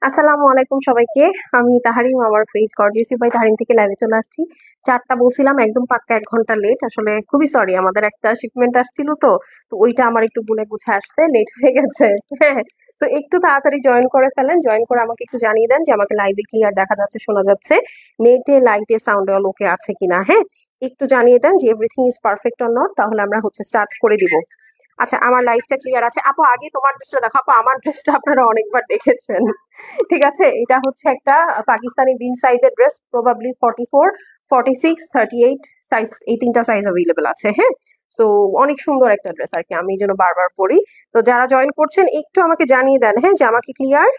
আসসালামু আলাইকুম সবাইকে। আমি তাহারিম, আমার পেজ গর্জিয়াসি বাই তাহারিম থেকে লাইভে চলে আসছি। 4টা বলছিলাম, একদম পাক্কা 1 ঘন্টা লেট। আসলে খুবই সরি, আমাদের একটা শিপমেন্ট আসছিল তো ওইটা আমার একটু গুনে গুছে আসতে লেট হয়ে গেছে। হ্যাঁ, তো একটু তাড়াতাড়ি জয়েন করে ফেলেন। জয়েন করে আমাকে একটু জানিয়ে দেন যে আমাকে লাইভে ক্লিয়ার দেখা যাচ্ছে, শোনা যাচ্ছে, নেটে, লাইটে, সাউন্ডে অল ওকে আছে কিনা। হ্যাঁ, একটু জানিয়ে দেন যে everything is perfect or not, তাহলে আমরা স্টার্ট করে দিব। আচ্ছা, আমার লাইফটা ক্লিয়ার আছে। আপু আগে তোমার ড্রেসটা দেখো। আপু আমার ড্রেসটা আপনারা অনেকবার দেখেছেন। ঠিক আছে, এটা হচ্ছে একটা পাকিস্তানি বিন সাইজের ড্রেস, প্রবাবলি 44, 46, 38 সাইজ, এই 3টা সাইজ অ্যাভেলেবেল আছে। হ্যাঁ, সো অনেক সুন্দর একটা ড্রেস আর কি, আমি এই জন্য বারবার পরি। তো যারা জয়েন করছেন একটু আমাকে জানিয়ে দেন, হ্যাঁ, যে আমাকে ক্লিয়ার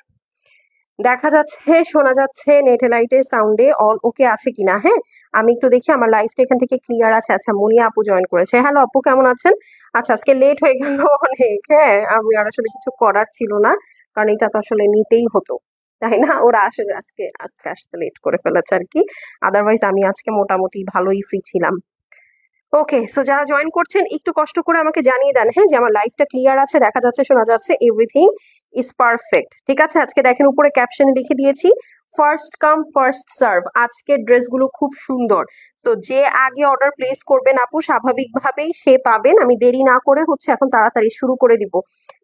দেখা যাচ্ছে, শোনা যাচ্ছে, নেটে, লাইটে, সাউন্ডে অল ওকে আছে কিনা। হ্যাঁ, আমি একটু দেখি আমার লাইফটা এখান থেকে ক্লিয়ার আছে। আচ্ছা, মুনিয়া আপু জয়েন করেছে। হ্যালো আপু, কেমন আছেন? আচ্ছা, আজকে লেট হয়ে গেল অনেক। হ্যাঁ, আমি আর আসলে কিছু করার ছিল না, কারণ এটা তো আসলে নিতেই হতো, তাই না? ওরা আসলে আজকে আজকে আসতে লেট করে ফেলেছে আর কি। আদারওয়াইজ আমি আজকে মোটামুটি ভালোই ফ্রি ছিলাম। ওকে, সো যারা জয়েন করছেন একটু কষ্ট করে আমাকে জানিয়ে দেন, হ্যাঁ, যে আমার লাইফটা ক্লিয়ার আছে, দেখা যাচ্ছে, শোনা যাচ্ছে, এভরিথিং ইজ পারফেক্ট। ঠিক আছে, আজকে দেখেন উপরে ক্যাপশনে লিখে দিয়েছি, ফার্স্ট কাম ফার্স্ট সার্ভ। আজকের ড্রেসগুলো খুব সুন্দর। সো যে আগে অর্ডার প্লেস করবেন আপু, স্বাভাবিকভাবেই সে পাবেন। আমি দেরি না করে এখন তাড়াতাড়ি শুরু করে দিব।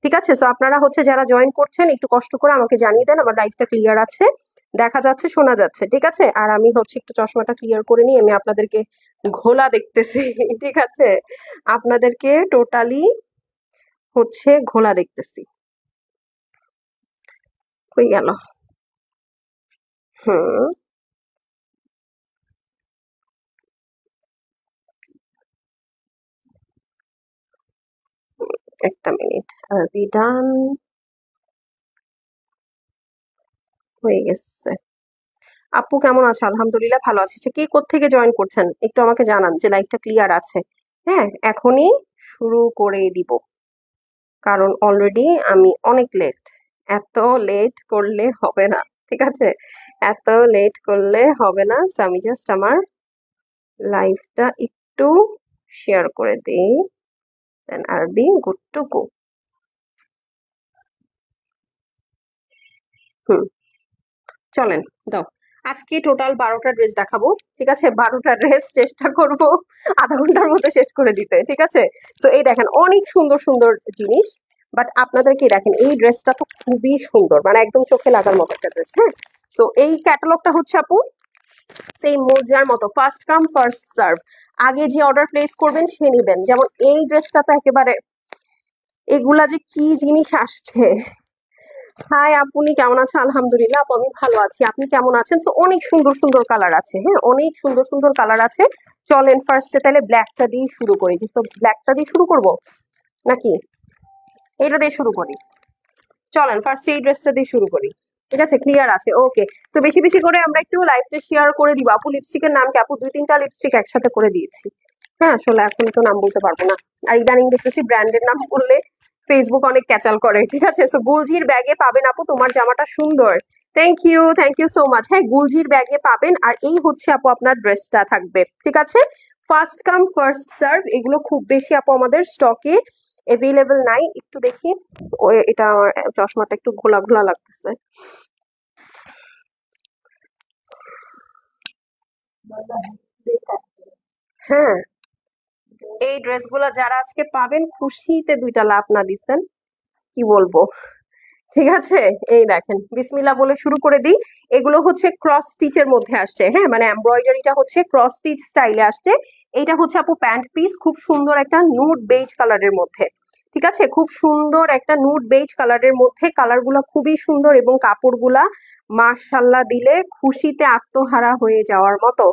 ঠিক আছে, সো আপনারা যারা জয়েন করছেন একটু কষ্ট করে আমাকে জানিয়ে দেন আমার লাইফটা ক্লিয়ার আছে, দেখা যাচ্ছে, শোনা যাচ্ছে। ঠিক আছে, আর আমি একটু চশমাটা ক্লিয়ার করে নিই, আমি আপনাদেরকে ঘোলা দেখতেছি। ঠিক আছে, আপনাদেরকে টোটালি ঘোলা দেখতেছি। হয়ে গেল। হুম, একটা মিনিট। আরবি ডান হয়ে গেছে। আপু কেমন আছো? আলহামদুলিল্লাহ ভালো আছি। আচ্ছা, কে কোত্থেকে জয়েন করছেন একটু আমাকে জানান যে লাইফটা ক্লিয়ার আছে। হ্যাঁ, এখনই শুরু করে দিব, কারণ অলরেডি আমি অনেক লেট। এত লেট করলে হবে না। ঠিক আছে, এত লেট করলে হবে না। So, আমি জাস্ট আমার লাইফটা একটু শেয়ার করে দিই, দেন আর বি গুড টু গো। হুম, চলেন, দাও। আজকে টোটাল 12টা ড্রেস দেখাবো। ঠিক আছে, 12টা ড্রেস চেষ্টা করব আধা ঘন্টার মধ্যে শেষ করে দিতে। ঠিক আছে, তো এই দেখেন অনেক সুন্দর সুন্দর জিনিস। বাট আপনাদেরকে দেখেন, এই ড্রেসটা তো খুবই সুন্দর, মানে একদম চোখে লাগার মতো একটা ড্রেস। হ্যাঁ, তো এই ক্যাটালগটা আপু সেই মোজার মতো, ফার্স্ট কাম ফার্স্ট সার্ভ। আগে যে অর্ডার প্লেস করবেন সে নিবেন। যেমন এই ড্রেসটা তো একেবারে, এগুলা যে কি জিনিস আসছে। হাই আপনি কেমন আছেন? আলহামদুলিল্লাহ আপু, আমি ভালো আছি। আপনি কেমন আছেন? তো অনেক সুন্দর সুন্দর কালার আছে। হ্যাঁ, অনেক সুন্দর সুন্দর কালার আছে। চলেন ফার্স্টে তাহলে ব্ল্যাকটা দিয়ে শুরু করি। তো ব্ল্যাকটা দিয়ে শুরু করব নাকি এটা দিয়ে শুরু করি? চলেন ফার্স্টে এই ড্রেসটা দিয়ে শুরু করি। ঠিক আছে, ক্লিয়ার আছে, ওকে। তো বেশি বেশি করে আমরা একটু লাইভটা শেয়ার করে দিব। আপু লিপস্টিকের নাম কি? আপু 2-3টা লিপস্টিক একসাথে করে দিয়েছি। হ্যাঁ, আসলে এখন তো নাম বলতে পারবো না। আর ইদানিং দেখতেছি ব্র্যান্ডের নাম বললে ফেসবুক অনেক ক্যাচাল করে। ঠিক আছে, সো গুলজির ব্যাগে পাবেন আপু, তোমার জামাটা সুন্দর। Thank you so much. হ্যাঁ, গুলজির ব্যাগে পাবেন। আর এই আপু আপনার ড্রেসটা থাকবে। ঠিক আছে, ফার্স্ট কাম ফার্স্ট সার্ভ। এগুলো খুব বেশি আপু আমাদের স্টকে অ্যাভেলেবল নাই। একটু দেখি, ও এটা আমার চশমাটা একটু ঘোলা ঘোলা লাগতেছে। হ্যাঁ, এই ড্রেসগুলো যারা আজকে পাবেন, খুশিতে 2টা লাভ না দিচ্ছেন, কি বলবো। ঠিক আছে, এই দেখেন, বিসমিল্লাহ বলে শুরু করে দিই। এগুলো ক্রস স্টিচের মধ্যে আসছে। হ্যাঁ, মানে এমব্রয়ডারিটা ক্রস স্টিচ স্টাইলে আসছে। এইটা আপু প্যান্ট পিস, খুব সুন্দর একটা নুড বেজ কালারের মধ্যে। ঠিক আছে, খুব সুন্দর একটা নুড বেজ কালারের মধ্যে। কালারগুলো খুবই সুন্দর এবং কাপড়গুলা মাশাল্লাহ দিলে খুশিতে আত্মহারা হয়ে যাওয়ার মতো।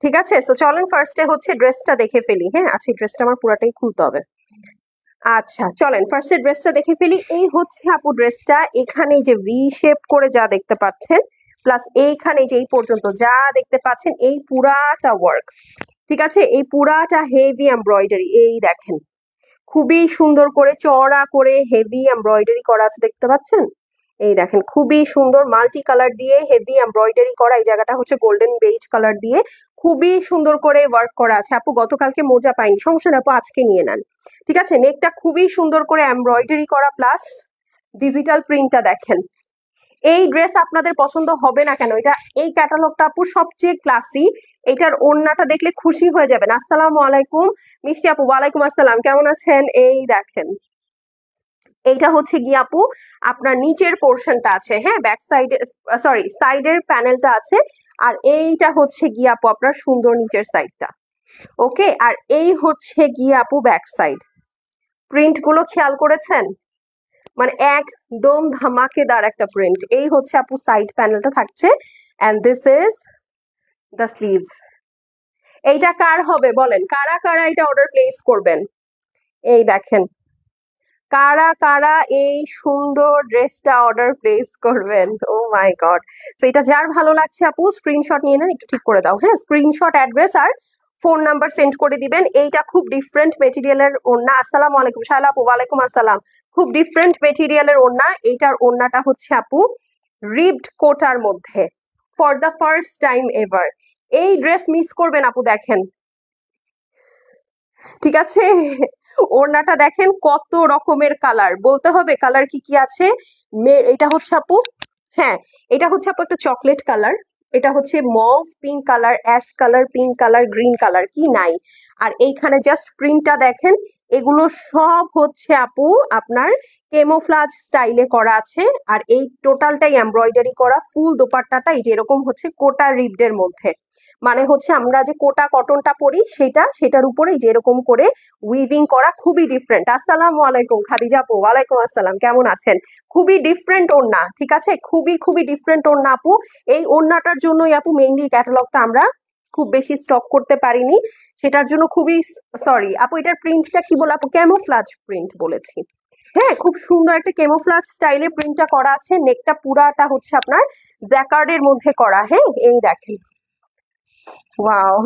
ঠিক আছে, সো চলেন ফার্স্টে ড্রেসটা দেখে ফেলি। হ্যাঁ, আচ্ছা, এই ড্রেসটা আমার পুরাটাই খুলতে হবে। আচ্ছা, চলেন ফার্স্টে ড্রেসটা দেখে ফেলি। এই আপু ড্রেসটা, এখানে যে ভি শেপ করে যা দেখতে পাচ্ছেন, প্লাস এইখানে যে এই পর্যন্ত যা দেখতে পাচ্ছেন, এই পুরাটা ওয়ার্ক। ঠিক আছে, এই পুরাটা হেভি এমব্রয়ডারি। এই দেখেন, খুবই সুন্দর করে চওড়া করে হেভি এমব্রয়ডারি করা আছে, দেখতে পাচ্ছেন? এই দেখেন, খুবই সুন্দর মাল্টি কালার দিয়ে হেভি এমব্রয়ডারি করা। এই জায়গাটা গোল্ডেন বেজ কালার দিয়ে খুবই সুন্দর করে ওয়ার্ক করা আছে। আপু গতকালকে মোজা পাইনি, সমস্যা না আপু, আজকে নিয়ে নেন। ঠিক আছে, নেকটা খুবই সুন্দর করে এমব্রয়ডারি করা, প্লাস ডিজিটাল প্রিন্টটা দেখেন। এই ড্রেস আপনাদের পছন্দ হবে না কেন? এটা এই ক্যাটালগটা আপু সবচেয়ে ক্লাসি। এটার ওড়নাটা দেখলে খুশি হয়ে যাবেন। আসসালামু আলাইকুম মিষ্টি আপু। ওয়ালাইকুম আসসালাম, কেমন আছেন? এই দেখেন, এইটা হচ্ছে গিয়ে আপু আপনার নিচের পোর্শনটা আছে, হ্যাঁ, ব্যাক সাইডের, সরি সাইডের প্যানেলটা আছে। আর এইটা হচ্ছে গিয়ে আপু আপনার সুন্দর নিচের সাইডটা। ওকে, আর এই হচ্ছে গিয়ে আপু ব্যাক সাইড। প্রিন্ট গুলো খেয়াল করেছেন? মানে একদম ধামাকেদার একটা প্রিন্ট। এই হচ্ছে আপু সাইড প্যানেলটা থাকছে, and this is the sleeves. এইটা কার হবে বলেন? কারা কারা এটা অর্ডার প্লেস করবেন? এই দেখেন, কারা কারা এই সুন্দর ড্রেসটা অর্ডার প্লেস করবেন? ও মাই গড! তো এটা যার ভালো লাগছে আপু স্ক্রিনশট নিয়ে নেন, একটু ঠিক করে দাও, হ্যাঁ, স্ক্রিনশট, অ্যাড্রেস আর ফোন নাম্বার সেন্ড করে দিবেন। এইটা খুব ডিফারেন্ট মেটেরিয়ালের ওড়না। আসসালামু আলাইকুম শায়লা আপু। ওয়ালাইকুম আসসালাম। খুব ডিফারেন্ট মেটেরিয়ালের ওড়না। এইটার ওড়নাটা হচ্ছে আপু রিবড কোটার মধ্যে, for the first time ever. এই ড্রেস মিস করবেন আপু, দেখেন, ঠিক আছে? ওড়নাটা দেখেন কত রকমের কালার, বলতে হবে কালার কি কি আছে। এটা হচ্ছে আপু, হ্যাঁ, এটা হচ্ছে আপু একটা চকলেট কালার, এটা হচ্ছে mauve pink colour, ash colour, pink colour, green colour, কি নাই। আর এইখানে জাস্ট প্রিন্টটা দেখেন, এগুলো সব হচ্ছে আপু আপনার কেমোফ্লাজ স্টাইলে করা আছে। আর এই টোটালটাই এমব্রয়ডারি করা। ফুল দোপাট্টাটা এই যে এরকম হচ্ছে কোটা রিবডের মধ্যে, মানে হচ্ছে আমরা যে কোটা কটনটা পরি সেটার উপরে যে এরকম করে উইভিং করা, খুবই ডিফারেন্ট। আসসালামু আলাইকুম খাদিজা আপু। ওয়ালাইকুম আসসালাম, কেমন আছেন? খুবই ডিফারেন্ট ওড়না, ঠিক আছে, খুবই খুবই ডিফারেন্ট ওড়না আপু। এই ওড়নাটার জন্যই আপু মেইনলি ক্যাটালগটা আমরা খুব বেশি স্টক করতে পারিনি, সেটার জন্য খুবই সরি আপু। এটার প্রিন্টটা কি বলে আপু? ক্যামোফ্লাজ প্রিন্ট বলেছি, হ্যাঁ, খুব সুন্দর একটা ক্যামোফ্লাজ স্টাইলে প্রিন্টটা করা আছে। নেকটা পুরাটা হচ্ছে আপনার জ্যাকার্ডের মধ্যে করা, হ্যাঁ, এই দেখেন, ওয়াও!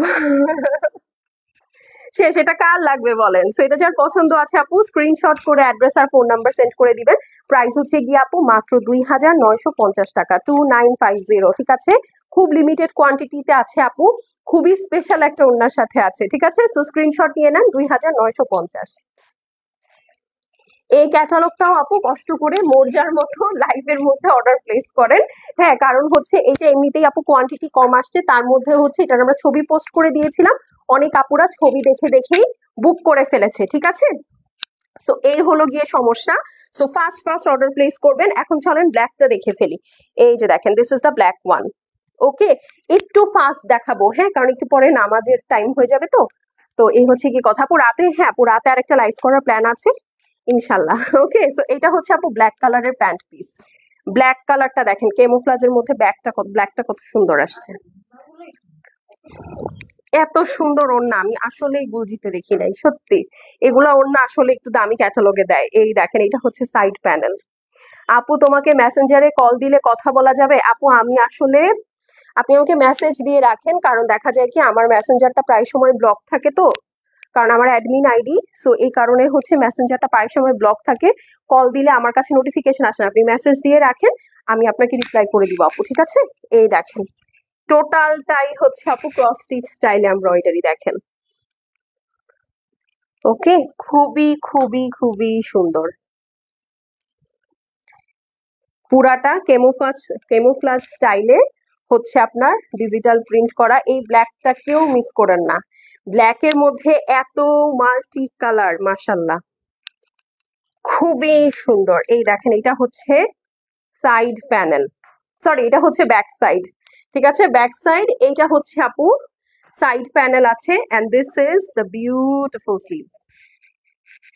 সেটা কার লাগবে বলেন? সো এটা যার পছন্দ আছে আপু স্ক্রিনশট করে অ্যাড্রেস আর ফোন নাম্বার সেন্ড করে দিবেন। প্রাইস হচ্ছে গিয়ে আপু মাত্র 2,950 টাকা, 2950, ঠিক আছে? খুব লিমিটেড কোয়ান্টিটিতে আছে আপু, খুবই স্পেশাল একটা ওড়নার সাথে আছে, ঠিক আছে? সো স্ক্রিনশট নিয়ে নেন, 2,950। এই ক্যাটালগটাও আপু কষ্ট করে মোর্জার মতো লাইভের মধ্যে অর্ডার প্লেস করেন, হ্যাঁ, কারণ হচ্ছে এটা এমনিতেই আপু কোয়ান্টিটি কম আসছে, তার মধ্যে হচ্ছে এটার আমরা ছবি পোস্ট করে দিয়েছিলাম, অনেক আপুরা ছবি দেখে দেখেই বুক করে ফেলেছে, ঠিক আছে? সো এই হলো গিয়ে সমস্যা। So first first order place করবেন। এখন চলেন ব্ল্যাকটা দেখে ফেলি। এই যে দেখেন, this is the black one. Okay, একটু ফাস্ট দেখাবো, হ্যাঁ, কারণ একটু পরে নামাজের টাইম হয়ে যাবে। তো তো এই হচ্ছে কি কথা, আপু রাতে, হ্যাঁ আপু রাতে আরেকটা লাইভ করার প্ল্যান আছে ইনশাল্লাহ। ওকে, সো এটা হচ্ছে আপু ব্ল্যাক কালারের প্যান্ট পিস। ব্ল্যাক কালারটা দেখেন, কেমোফ্লাজের মধ্যে ব্ল্যাকটা কত সুন্দর আসছে। এত সুন্দর ওড়না আমি আসলেই গুলজিতে দেখি নাই, সত্যি। এগুলা ওড়না আসলে একটু দামি ক্যাটালগে দেয়। এই দেখেন, এটা হচ্ছে সাইড প্যানেল। আপু তোমাকে মেসেঞ্জারে কল দিলে কথা বলা যাবে? আপু আমি আসলে, আপনি আমাকে মেসেজ দিয়ে রাখেন, কারণ দেখা যায় কি আমার মেসেঞ্জারটা প্রায় সময় ব্লক থাকে, তো কারণ আমার অ্যাডমিন আইডি, সো এই কারণে হচ্ছে মেসেঞ্জারটা প্রায় সময় ব্লক থাকে। কল দিলে আমার কাছে নোটিফিকেশন আসে না। আপনি মেসেজ দিয়ে রাখেন, আমি আপনাকে রিপ্লাই করে দিব আপু, ঠিক আছে? এই দেখেন, টোটালটাই হচ্ছে আপু ক্রস স্টিচ স্টাইল এমব্রয়ডারি, দেখেন। ওকে, খুবই খুবই খুবই সুন্দর। পুরাটা কেমোফ্লাজ স্টাইলে হচ্ছে আপনার ডিজিটাল প্রিন্ট করা। এই ব্ল্যাকটা কেউ মিস করেন না, ব্ল্যাকের মধ্যে এত মাল্টি কালার, মাশাল্লাহ, খুবই সুন্দর। এই দেখেন, এটা হচ্ছে সাইড প্যানেল, সরি এটা হচ্ছে ব্যাক সাইড, ঠিক আছে, ব্যাক সাইড। এইটা হচ্ছে আপু সাইড প্যানেল আছে, and this is the beautiful sleeves.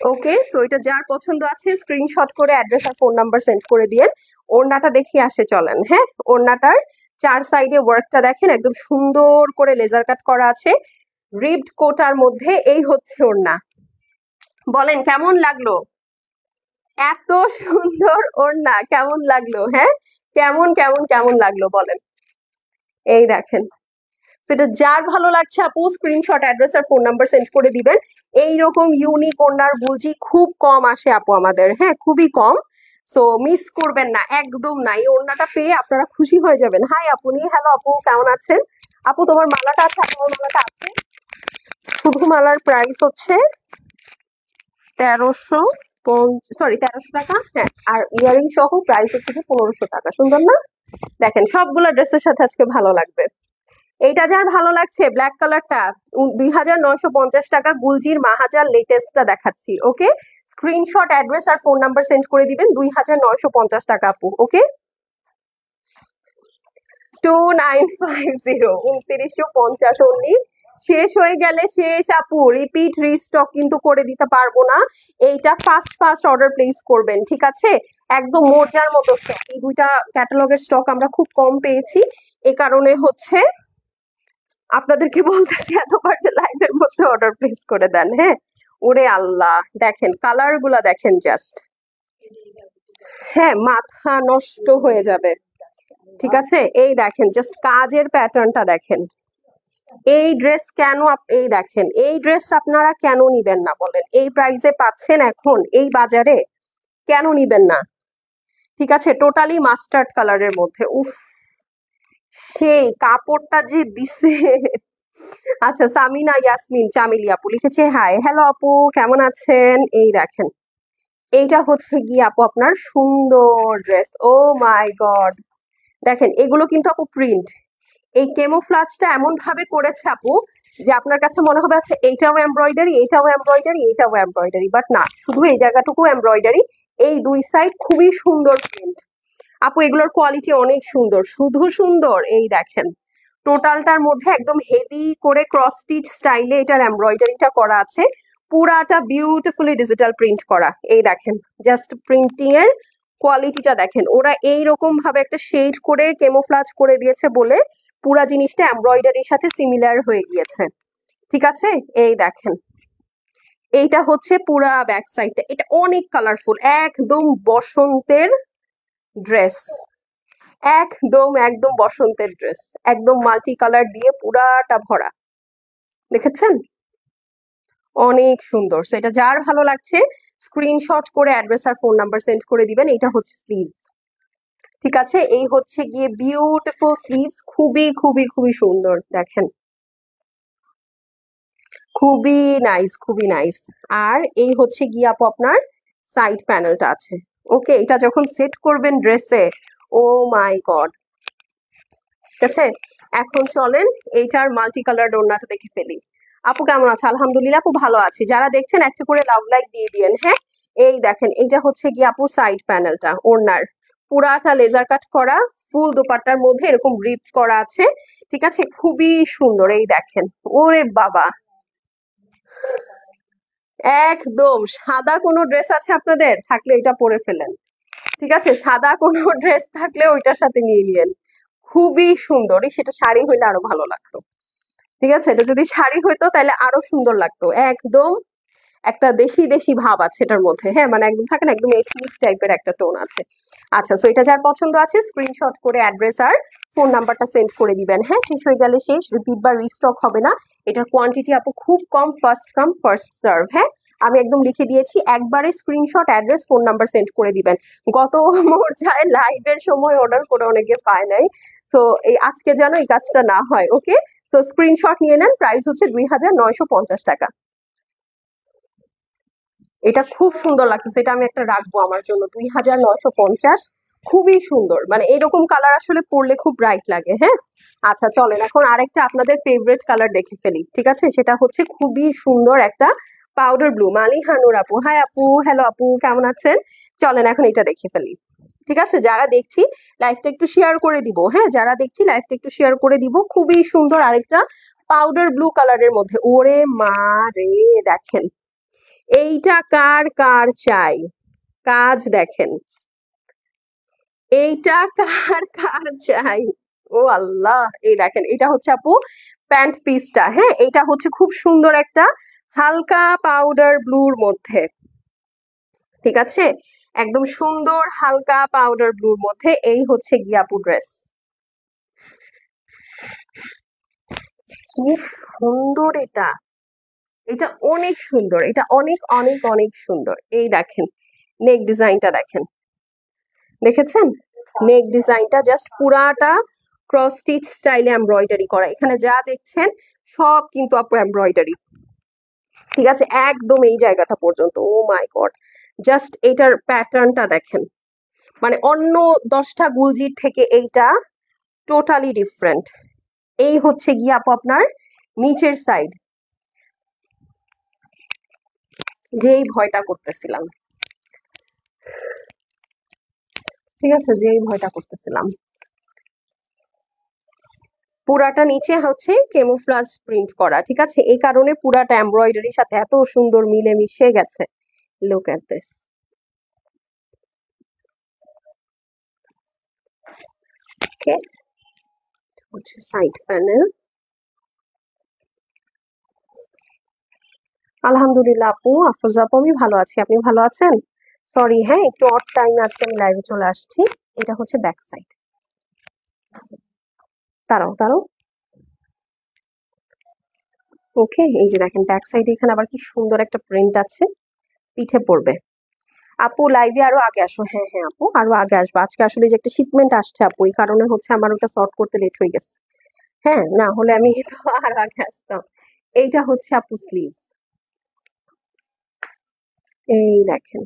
Okay, so এটা যার পছন্দ আছে স্ক্রিনশট করে অ্যাড্রেস আর ফোন নাম্বার সেন্ড করে দিয়ে ওড়নাটা দেখে আসে চলেন। হ্যাঁ, ওড়নাটার চার সাইডে ওয়ার্কটা দেখেন, একদম সুন্দর করে লেজার কাট করা আছে রিবড কোটার মধ্যে। এই হচ্ছে ওড়না, বলেন কেমন লাগলো? এত সুন্দর ওড়না কেমন লাগলো? হ্যাঁ, কেমন কেমন কেমন লাগলো বলেন? এই দেখেন, সেটা যার ভালো লাগছে আপু স্ক্রিনশট অ্যাড্রেস আর ফোন নাম্বার সেন্ড করে দিবেন। এইরকম ইউনিক ওড়নার বুলজি খুব কম আসে আপু আমাদের, হ্যাঁ, খুবই কম। সো মিস করবেন না, একদম না। এই ওড়নাটা পেয়ে আপনারা খুশি হয়ে যাবেন। হাই আপনি, হ্যালো আপু, কেমন আছেন? আপু তোমার মালাটা আছে? আপনার মালাটা আছে? শুধু মালার প্রাইস হচ্ছে 1300 সরি 1300 টাকা, হ্যাঁ। আর ইয়ারিং সহ প্রাইস হচ্ছে 1500 টাকা। সুন্দর না? দেখেন সবগুলো ড্রেসের সাথে আজকে ভালো লাগবে। এইটা যার ভালো লাগছে ব্ল্যাক কালারটা 2950 টাকা, গুলজির মাহাজার লেটেস্টটা দেখাচ্ছি। ওকে, স্ক্রিনশট, অ্যাড্রেস আর ফোন নাম্বার সেন্ড করে দিবেন। 2950 টাকা আপু। ওকে, 2950, 2950 অনলি। শেষ হয়ে গেলে শেষ আপু, রিপিট রিস্টক কিন্তু করে দিতে পারবো না। এইটা ফাস্ট ফাস্ট অর্ডার প্লেস করবেন, ঠিক আছে? একদম মজার মতো স্টক। এই দুইটা ক্যাটালগের স্টক আমরা খুব কম পেয়েছি, এ কারণে হচ্ছে আপনাদেরকে বলতেছি এতবার যে লাইভের মধ্যে অর্ডার প্লেস করে দেন। হ্যাঁ, ওরে আল্লাহ, দেখেন কালার গুলা দেখেন জাস্ট, হ্যাঁ মাথা নষ্ট হয়ে যাবে। ঠিক আছে, এই দেখেন জাস্ট কাজের প্যাটার্নটা দেখেন। এই ড্রেস কেন এই দেখেন, এই ড্রেস আপনারা কেন নিবেন না বলেন? এই প্রাইসে পাচ্ছেন এখন এই বাজারে, কেন নিবেন না? ঠিক আছে, টোটালি মাস্টার্ড কালারের মধ্যে, উফ সেই কাপড়টা যে দিছে। আচ্ছা, সামিনা ইয়াসমিন চামিলি আপু লিখেছে হাই, হ্যালো আপু, কেমন আছেন? এই দেখেন, এইটা হচ্ছে গিয়ে আপু আপনার সুন্দর ড্রেস। ও মাই গড, দেখেন এগুলো কিন্তু আপু প্রিন্ট। এই কেমোফ্লাজটা এমন ভাবে করেছে আপু যে আপনার কাছে মনে হবে আচ্ছা এইটাও এমব্রয়ডারি, এইটাও এমব্রয়ডারি, এইটাও এমব্রয়ডারি, বাট না, শুধু এই জায়গাটুকু এমব্রয়ডারি, এই দুই সাইড খুবই সুন্দর প্রিন্ট। আপু এগুলোর কোয়ালিটি অনেক সুন্দর, শুধু সুন্দর। এই দেখেন টোটালটার মধ্যে একদম হেভি করে ক্রস স্টিচ স্টাইলে এটার এমব্রয়ডারিটা করা আছে, পুরাটা বিউটিফুলি ডিজিটাল প্রিন্ট করা। এই দেখেন জাস্ট প্রিন্টিং এর কোয়ালিটিটা দেখেন, ওরা এইরকম ভাবে একটা শেড করে কেমোফ্লাজ করে দিয়েছে বলে পুরা জিনিসটা এমব্রয়ডারির সাথে সিমিলার হয়ে গিয়েছে। ঠিক আছে, এই দেখেন এইটা হচ্ছে পুরা ব্যাক সাইডটা, এটা অনেক কালারফুল, একদম বসন্তের ড্রেস, একদম একদম বসন্তের ড্রেস, একদম মাল্টি কালার দিয়ে পুরাটা ভরা। দেখেছেন, অনেক সুন্দর। সো এটা যার ভালো লাগছে স্ক্রিনশট করে অ্যাড্রেস আর ফোন নাম্বার সেন্ড করে দিবেন। এটা হচ্ছে স্লিভস, ঠিক আছে? এই হচ্ছে গিয়ে বিউটিফুল স্লিভস, খুবই খুবই খুবই সুন্দর, দেখেন খুবই নাইস, খুবই নাইস। আর এই হচ্ছে গিয়ে আপু আপনার সাইড প্যানেলটা আছে। ওকে, এটা যখন সেট করবেন ড্রেসে, ও মাই গড। ঠিক আছে, এখন চলেন এইটার মাল্টি কালার ওড়নাটা দেখে ফেলি। আপু কেমন আছে? আলহামদুলিল্লাহ আপু ভালো আছি। যারা দেখছেন একটা করে লাভ লাইক দিয়ে দিয়েন। হ্যাঁ, এই দেখেন এইটা হচ্ছে গিয়ে আপু সাইড প্যানেলটা ওড়নার, পুরাটা লেজার কাট করা, ফুল দোপাট্টার মধ্যে এরকম রিপ করা আছে। ঠিক আছে, খুবই সুন্দর। এই দেখেন, ওরে বাবা, একদম সাদা কোনো ড্রেস আছে আপনাদের থাকলে এটা পরে ফেলেন। ঠিক আছে, সাদা কোনো ড্রেস থাকলে ওইটার সাথে নিয়ে নিয়েন, খুবই সুন্দর। সেটা শাড়ি হইলে আরো ভালো লাগতো। ঠিক আছে, এটা যদি শাড়ি হইতো তাহলে আরো সুন্দর লাগতো। একদম একটা দেশি দেশি ভাব আছে এটার মধ্যে, হ্যাঁ মানে একদম থাকে না, একদম এথনিক টাইপের একটা টোন আছে। আচ্ছা, সো এটা যার পছন্দ আছে স্ক্রিনশট করে অ্যাড্রেস আর ফোন নাম্বারটা সেন্ড করে দিবেন। হ্যাঁ, শেষ হয়ে গেলে শেষ, রিপিট বা রিস্টক হবে না। এটার কোয়ান্টিটি আপু খুব কম, ফার্স্ট কাম ফার্স্ট সার্ভ। হ্যাঁ, আমি একদম লিখে দিয়েছি, একবারে screenshot address phone number send করে দিবেন। গত মোর্চায় লাইভের সময় অর্ডার করে অনেকে পায় নাই, সো এই আজকে যেন এই কাজটা না হয়। ওকে, সো স্ক্রিনশট নিয়ে নেন। প্রাইস হচ্ছে 2950 টাকা। এটা খুব সুন্দর লাগতেছে, এটা আমি একটা রাখবো আমার জন্য। 2950, খুবই সুন্দর। মানে এরকম কালার আসলে পরলে খুব ব্রাইট লাগে। হ্যাঁ, আচ্ছা চলেন এখন আরেকটা আপনাদের ফেভারিট কালার দেখে ফেলি। ঠিক আছে, সেটা হচ্ছে খুবই সুন্দর একটা পাউডার ব্লু। মালিহানুর আপু, হাই আপু, হ্যালো আপু, কেমন আছেন? চলেন এখন এটা দেখে ফেলি। ঠিক আছে, যারা দেখছি লাইভটা একটু শেয়ার করে দিব। হ্যাঁ, যারা দেখছি লাইভটা একটু শেয়ার করে দিব। খুবই সুন্দর আরেকটা পাউডার ব্লু কালারের মধ্যে, ওরে মা রে, দেখেন এইটা কার কার চাই, কাজ দেখেন, এইটা কার কার চাই, ও আল্লাহ। এই দেখেন এটা হচ্ছে আপু প্যান্ট পিসটা। হ্যাঁ, এটা হচ্ছে খুব সুন্দর একটা হালকা পাউডার ব্লুর মধ্যে। ঠিক আছে, একদম সুন্দর হালকা পাউডার ব্লুর মধ্যে এই হচ্ছে গিয়ে আপু ড্রেস। কি সুন্দর এটা, এটা অনেক সুন্দর, এটা অনেক অনেক অনেক সুন্দর। এই দেখেন নেক ডিজাইনটা দেখেন, দেখেছেন নেক ডিজাইনটা জাস্ট পুরাটা ক্রস স্টিচ স্টাইলে এমব্রয়ডারি করা। এখানে যা দেখছেন সব কিন্তু আপু এমব্রয়ডারি। ঠিক আছে, একদম এই জায়গাটা পর্যন্ত, ও মাই গড। জাস্ট এটার প্যাটার্নটা দেখেন, মানে অন্য 10টা গুলজির থেকে এইটা টোটালি ডিফারেন্ট। এই হচ্ছে গিয়ে আপু আপনার নিচের সাইড, যেই ভয়টা করতেছিলাম, ঠিক আছে, যেই ভয়টা করতেছিলাম। পুরাটা নিচে হচ্ছে কেমোফ্লাজ প্রিন্ট করা, ঠিক আছে, এই কারণে পুরাটা এমব্রয়ডারির সাথে এত সুন্দর মিলে মিশে গেছে। Look at this. ওকে, হচ্ছে সাইড প্যানেল। আলহামদুলিল্লাহ আপু, আফরোজা আপু, আমি ভালো আছি, আপনি ভালো আছেন? সরি হ্যাঁ, একটু অড টাইম আজকে আমি লাইভে চলে আসছি। এটা হচ্ছে ব্যাক সাইড। দাঁড়াও দাঁড়াও। ওকে, এই যে দেখেন ব্যাক সাইডে এখানে আবার কি সুন্দর একটা প্রিন্ট আছে, পিঠে পড়বে। আপু লাইভে আরো আগে আসো। হ্যাঁ হ্যাঁ আপু, আরো আগে আসবো। আজকে আসলে যে একটা শিপমেন্ট আসছে আপু, এই কারণে হচ্ছে আমার ওটা সর্ট করতে লেট হয়ে গেছে। হ্যাঁ, না হলে আমি তো আরো আগে আসতাম। এইটা হচ্ছে আপু স্লিভস। এই দেখেন।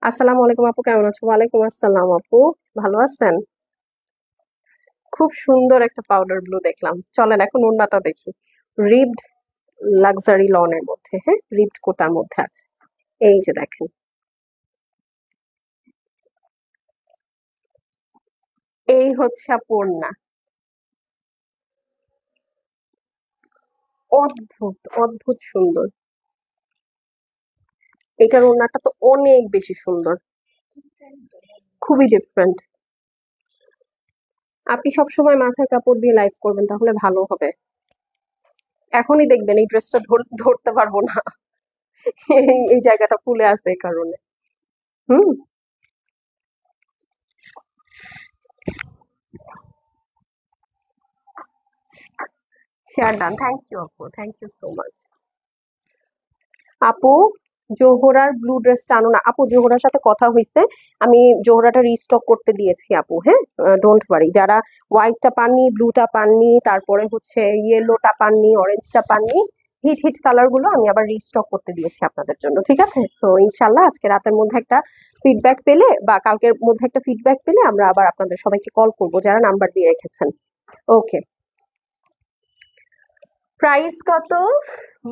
আসসালামু আলাইকুম আপু, কেমন আছো? ওয়ালাইকুম আসসালাম আপু, ভালো আছেন? খুব সুন্দর একটা পাউডার ব্লু দেখলাম। চলেন এখন ওড়নাটা দেখি। রিবড লাক্সারি লনের মধ্যে, হ্যাঁ, রিবড কোটার মধ্যে আছে। এই যে দেখেন, এই হচ্ছে আপু ওড়না। অদ্ভুত অদ্ভুত সুন্দর। এটার ওড়নাটা তো অনেক বেশি সুন্দর, খুবই ডিফারেন্ট। আপনি সবসময় মাথার কাপড় দিয়ে লাইভ করবেন, তাহলে ভালো হবে। এখনই দেখবেন এই ড্রেসটা ধরতে পারবো না। এই জায়গাটা ফুলে আছে এই কারণে। হুম। শেয়ার ডান, থ্যাংক ইউ আপু, থ্যাংক ইউ সো মাচ। আপু জোহরার ব্লু ড্রেসটা আনো না। আপু জোহরার সাথে কথা হয়েছে, আমি জোহরাটা রিস্টক করতে দিয়েছি আপু, হ্যাঁ, ডোন্ট ওয়ারি। যারা হোয়াইটটা পাননি, ব্লুটা পাননি, তারপরে হচ্ছে ইয়েলোটা পাননি, অরেঞ্জটা পাননি, হিট হিট কালার গুলো আমি আবার রিস্টক করতে দিয়েছি আপনাদের জন্য, ঠিক আছে। সো ইনশাল্লাহ আজকে রাতের মধ্যে একটা ফিডব্যাক পেলে বা কালকের মধ্যে একটা ফিডব্যাক পেলে আমরা আবার আপনাদের সবাইকে কল করবো যারা নাম্বার দিয়ে রেখেছেন। ওকে, প্রাইস কত?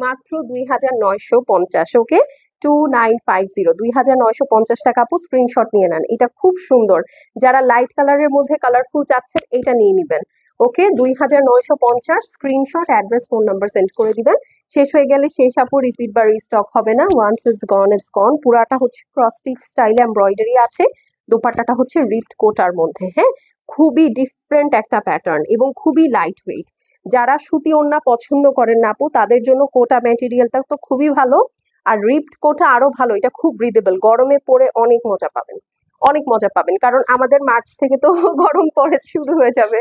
মাত্র 2950। ওকে, 2950, 2950 টাকা আপু। স্ক্রিনশট নিয়ে নেন, এটা খুব সুন্দর। যারা লাইট কালারের মধ্যে কালারফুল চাচ্ছেন এটা নিয়ে নিবেন। ওকে, 2950, screenshot, address, phone number send করে দিবেন। শেষ হয়ে গেলে শেষ আপু, রিপিট বা রিস্টক হবে না। ওয়ান্স ইটস গন ইটস গন। পুরাটা হচ্ছে ক্রস স্টিচ স্টাইলে এমব্রয়ডারি আছে। দোপাট্টাটা হচ্ছে রিপড কোটার মধ্যে, হ্যাঁ, খুবই ডিফারেন্ট একটা প্যাটার্ন এবং খুবই লাইট ওয়েট। যারা সুতি ওড়না পছন্দ করেন না আপু, তাদের জন্য কোটা ম্যাটেরিয়ালটা তো খুবই ভালো। আর রিপড কোটা আরো ভালো, এটা খুব ব্রিদেবল, গরমে পরে অনেক মজা পাবেন, অনেক মজা পাবেন। কারণ আমাদের মার্চ থেকে তো গরম পরে শুরু হয়ে যাবে।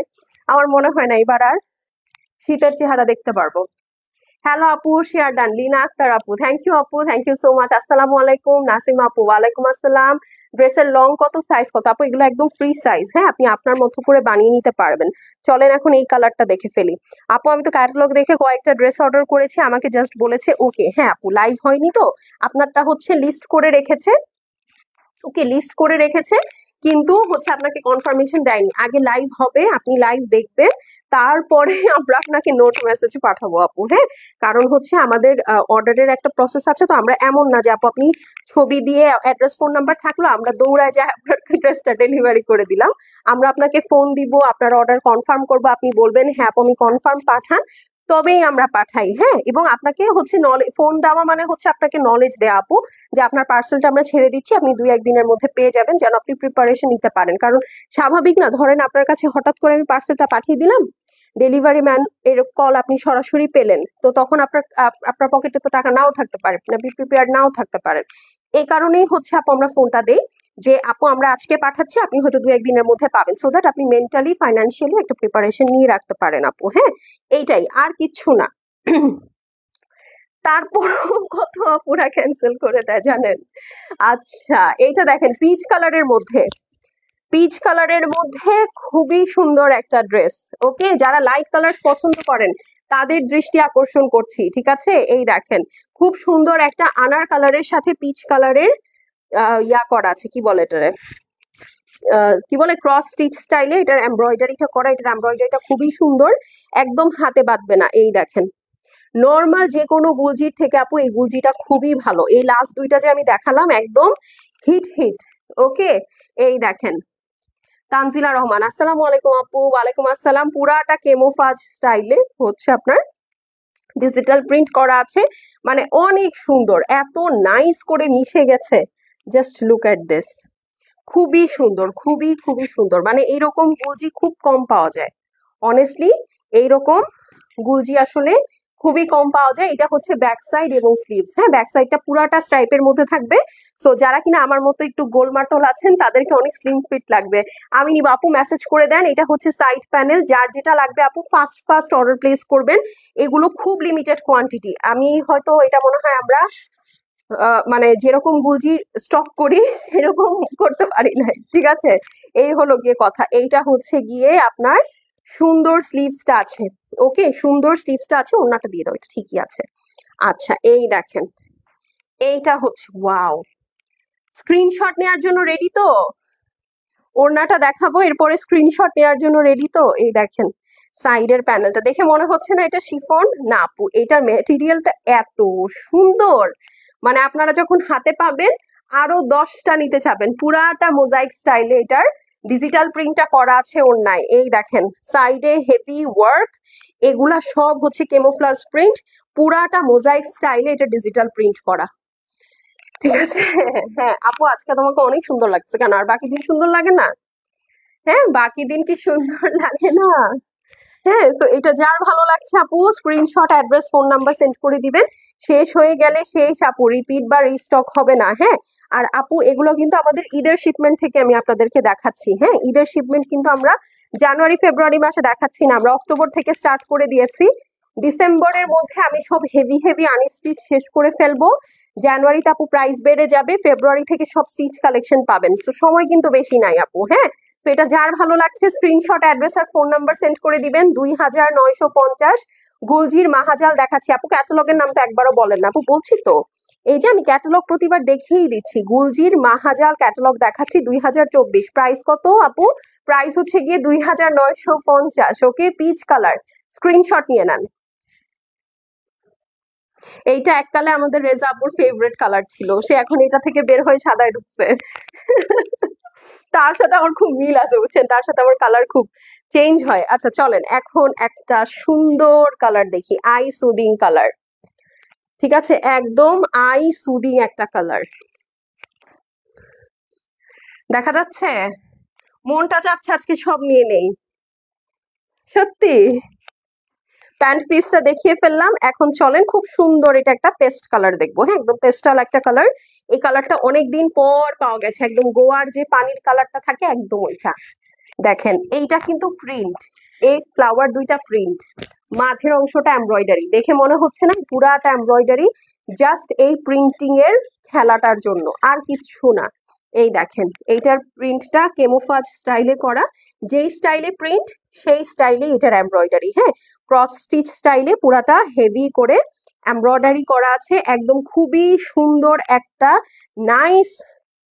আমার মনে হয় না এবার আর শীতের চেহারা দেখতে পারবো। হ্যালো আপু, শেয়ার ডান। লিনা আক্তার আপু, থ্যাংক ইউ আপু, থ্যাংক ইউ সো মাচ। আসসালামু আলাইকুম। নাসিমা আপু, ওয়ালাইকুম আসসালাম। ড্রেসের লং কত, সাইজ কত? আপু এগুলো একদম ফ্রি সাইজ, হ্যাঁ, আপনি আপনার মতো করে বানিয়ে নিতে পারবেন। চলেন এখন এই কালারটা দেখে ফেলি। আপু আমি তো ক্যাটালগ দেখে কয়েকটা ড্রেস অর্ডার করেছি, আমাকে জাস্ট বলেছে ওকে। হ্যাঁ আপু, লাইভ হয়নি তো, আপনারটা হচ্ছে লিস্ট করে রেখেছে। ওকে, লিস্ট করে রেখেছে, কিন্তু হচ্ছে আপনাকে কনফার্মেশন দেয়নি। আগে লাইভ হবে, আপনি লাইভ দেখবেন, তারপরে আমরা আপনাকে নোট মেসেজ পাঠাবো আপু, হ্যাঁ। কারণ হচ্ছে আমাদের অর্ডারের একটা প্রসেস আছে, তো আমরা এমন না যে আপু আপনি ছবি দিয়ে অ্যাড্রেস ফোন নাম্বার থাকলো আমরা দৌড়ায় যে আপনার ড্রেসটা ডেলিভারি করে দিলাম। আমরা আপনাকে ফোন দিব, আপনার অর্ডার কনফার্ম করবো, আপনি বলবেন হ্যাঁ আপু আমি কনফার্ম, পাঠান, তবেই আমরা পাঠাই, হ্যাঁ। এবং আপনাকে হচ্ছে ফোন দেওয়া মানে হচ্ছে আপনাকে নলেজ দেওয়া আপু, যে আপনার পার্সেলটা আমরা ছেড়ে দিচ্ছি, আপনি 2-1 দিনের মধ্যে পেয়ে যাবেন, যেন আপনি প্রিপারেশন নিতে পারেন। কারণ স্বাভাবিক না, ধরেন আপনার কাছে হঠাৎ করে আমি পার্সেলটা পাঠিয়ে দিলাম, ডেলিভারি ম্যান এর কল আপনি সরাসরি পেলেন, তো তখন আপনার আপনার পকেটে তো টাকা নাও থাকতে পারে, আপনি প্রিপেয়ার নাও থাকতে পারেন। এই কারণেই হচ্ছে আপু আমরা ফোনটা দেই, যে আপু আমরা আজকে পাঠাচ্ছি, আপনি হয়তো 2-1 দিনের মধ্যে পাবেন, সো দ্যাট আপনি মেন্টালি ফাইন্যান্সিয়ালি একটা প্রিপারেশন নিয়ে রাখতে পারেন আপু, হ্যাঁ। এইটাই, আর কিচ্ছু না। তারপরও কত আপুরা ক্যান্সেল করে দেয় জানেন। আচ্ছা, এইটা দেখেন পিচ কালারের মধ্যে, পিচ কালারের মধ্যে খুবই সুন্দর একটা ড্রেস। ওকে, যারা লাইট কালার পছন্দ করেন তাদের দৃষ্টি আকর্ষণ করছি, ঠিক আছে। এই দেখেন, খুব সুন্দর একটা আনার কালারের সাথে পিচ কালারের ইয়া করা আছে, কি বলে এটারে, কি বলে, ক্রস স্টিচ স্টাইলে এটার এমব্রয়ডারিটা করা। এটার এমব্রয়ডারিটা খুবই সুন্দর, একদম হাতে বাঁধবে না। এই দেখেন, নর্মাল যে কোনো গুলজির থেকে আপু এই গুলজিটা খুবই ভালো। এই লাস্ট দুইটা যে আমি দেখালাম একদম হিট হিট। ওকে, এই দেখেন, তানজিলা রহমান, আসসালামু আলাইকুম আপু। ওয়ালাইকুম আসসালাম। পুরাটা কেমোফাজ স্টাইলে হচ্ছে আপনার ডিজিটাল প্রিন্ট করা আছে, মানে অনেক সুন্দর, এত নাইস করে মিশে গেছে। জাস্ট লুক এট দিস, খুবই সুন্দর, খুবই খুবই সুন্দর। মানে এইরকম গুলজি খুব কম পাওয়া যায়, অনেস্টলি। এইরকম গুলজি আসলে খুবই কম পাওয়া যায়। এটা হচ্ছে ব্যাক সাইড এবং স্লিভস। হ্যাঁ, ব্যাক সাইডটা পুরাটা স্ট্রাইপের মধ্যে থাকবে। সো যারা কিনা আমার মতো একটু গোলমাটল আছেন তাদেরকে অনেক স্লিম ফিট লাগবে। আমি নিব আপু, মেসেজ করে দেন। এটা হচ্ছে সাইড প্যানেল, যার যেটা লাগবে আপু ফার্স্ট ফার্স্ট অর্ডার প্লেস করবেন। এগুলো খুব লিমিটেড কোয়ান্টিটি। আমি হয়তো এটা মনে হয় আমরা মানে যেরকম গুলজি স্টক করি সেরকম করতে পারি না, ঠিক আছে। এই হলো গিয়ে কথা। এইটা হচ্ছে গিয়ে আপনার সুন্দর স্লিভসটা আছে। ওকে, সুন্দর স্লিভসটা আছে। ওড়নাটা দিয়ে দাও, এটা ঠিকই আছে। আচ্ছা, এই দেখেন, এইটা হচ্ছে ওয়াও। স্ক্রিনশট নেওয়ার জন্য রেডি তো? ওড়নাটা দেখাবো, এরপরে স্ক্রিনশট নেওয়ার জন্য রেডি তো? এই দেখেন, সাইডের প্যানেলটা দেখে মনে হচ্ছে না এটা শিফন? না আপু, এটার মেটেরিয়ালটা এত সুন্দর, মানে আপনারা যখন হাতে পাবেন আরো 10টা নিতে চাবেন। পুরাটা মোজাইক স্টাইলে এটার ডিজিটাল প্রিন্টটা করা আছে ওড়নায়। এই দেখেন, সাইডে হেভি ওয়ার্ক, এগুলা সব হচ্ছে কেমোফ্লাজ প্রিন্ট। পুরাটা মোজাইক স্টাইলে এটা ডিজিটাল প্রিন্ট করা, ঠিক আছে। হ্যাঁ আপু, আজকে তোমাকে অনেক সুন্দর লাগছে। কেন, আর বাকি দিন সুন্দর লাগে না? হ্যাঁ, বাকি দিন কি সুন্দর লাগে না? হ্যাঁ, তো এটা যার ভালো লাগছে আপু screenshot, address, phone number send করে দিবেন। শেষ হয়ে গেলে শেষ আপু, রিপিট বা রিস্টক হবে না। হ্যাঁ, আর আপু এগুলো কিন্তু আমাদের ঈদের শিপমেন্ট থেকে আমি আপনাদেরকে দেখাচ্ছি। হ্যাঁ, ঈদের শিপমেন্ট কিন্তু আমরা জানুয়ারি ফেব্রুয়ারি মাসে দেখাচ্ছি না, আমরা অক্টোবর থেকে স্টার্ট করে দিয়েছি। ডিসেম্বরের মধ্যে আমি সব হেভি হেভি আনস্টিচ শেষ করে ফেলবো। জানুয়ারিতে আপু প্রাইস বেড়ে যাবে, ফেব্রুয়ারি থেকে সব স্টিচ কালেকশন পাবেন। তো সময় কিন্তু বেশি নাই আপু। হ্যাঁ, তো এটা যার ভালো লাগছে স্ক্রিনশট, অ্যাড্রেস আর ফোন নাম্বার সেন্ড করে দিবেন। 2950 গুলজির মাহাজাল দেখাচ্ছি আপু। ক্যাটালগের নাম তো একবারও বলেন না আপু। বলছি তো, এই যে আমি ক্যাটালগ প্রতিবার দেখিয়েই দিচ্ছি। গুলজির মাহাজাল ক্যাটালগ দেখাচ্ছি 2024। প্রাইস কত আপু? প্রাইস হচ্ছে গিয়ে 2950। ওকে, পিচ কালার, স্ক্রিনশট নিয়ে নেন। এইটা এককালে আমাদের রেজা আপুর ফেভারিট কালার ছিল, সে এখন এটা থেকে বের হয়ে সাদায় ঢুকছে। তার সাথে আমার খুব মিল আছে, বুঝছেন, তার সাথে আমার কালার খুব চেঞ্জ হয়। আচ্ছা চলেন এখন একটা সুন্দর কালার দেখি, আই সুদিং কালার। ঠিক আছে, একদম আই সুদিং একটা কালার দেখা যাচ্ছে। মনটা চাচ্ছে আজকে সব নিয়ে নেই, সত্যি। প্যান্ট পিসটা দেখিয়ে ফেললাম, এখন চলেন খুব সুন্দর এটা একটা পেস্ট কালার দেখবো। হ্যাঁ, একদম পেস্টাল একটা কালার। এই কালারটা অনেকদিন পর পাওয়া গেছে, একদম গোয়ার যে পানির কালারটা থাকে একদম ওইটা। দেখেন, এইটা কিন্তু প্রিন্ট, এই ফ্লাওয়ার দুইটা প্রিন্ট, মাঝের অংশটা এমব্রয়ডারি। দেখে মনে হচ্ছে না পুরাটা এমব্রয়ডারি? জাস্ট এই প্রিন্টিং এর খেলাটার জন্য, আর কিচ্ছু না। এই দেখেন, এইটার প্রিন্টটা কেমোফাজ স্টাইলে করা। যেই স্টাইলে প্রিন্ট সেই স্টাইলে এটার এমব্রয়ডারি। হ্যাঁ, ক্রস স্টিচ স্টাইলে পুরাটা হেভি করে এমব্রয়ডারি করা আছে। একদম খুবই সুন্দর একটা নাইস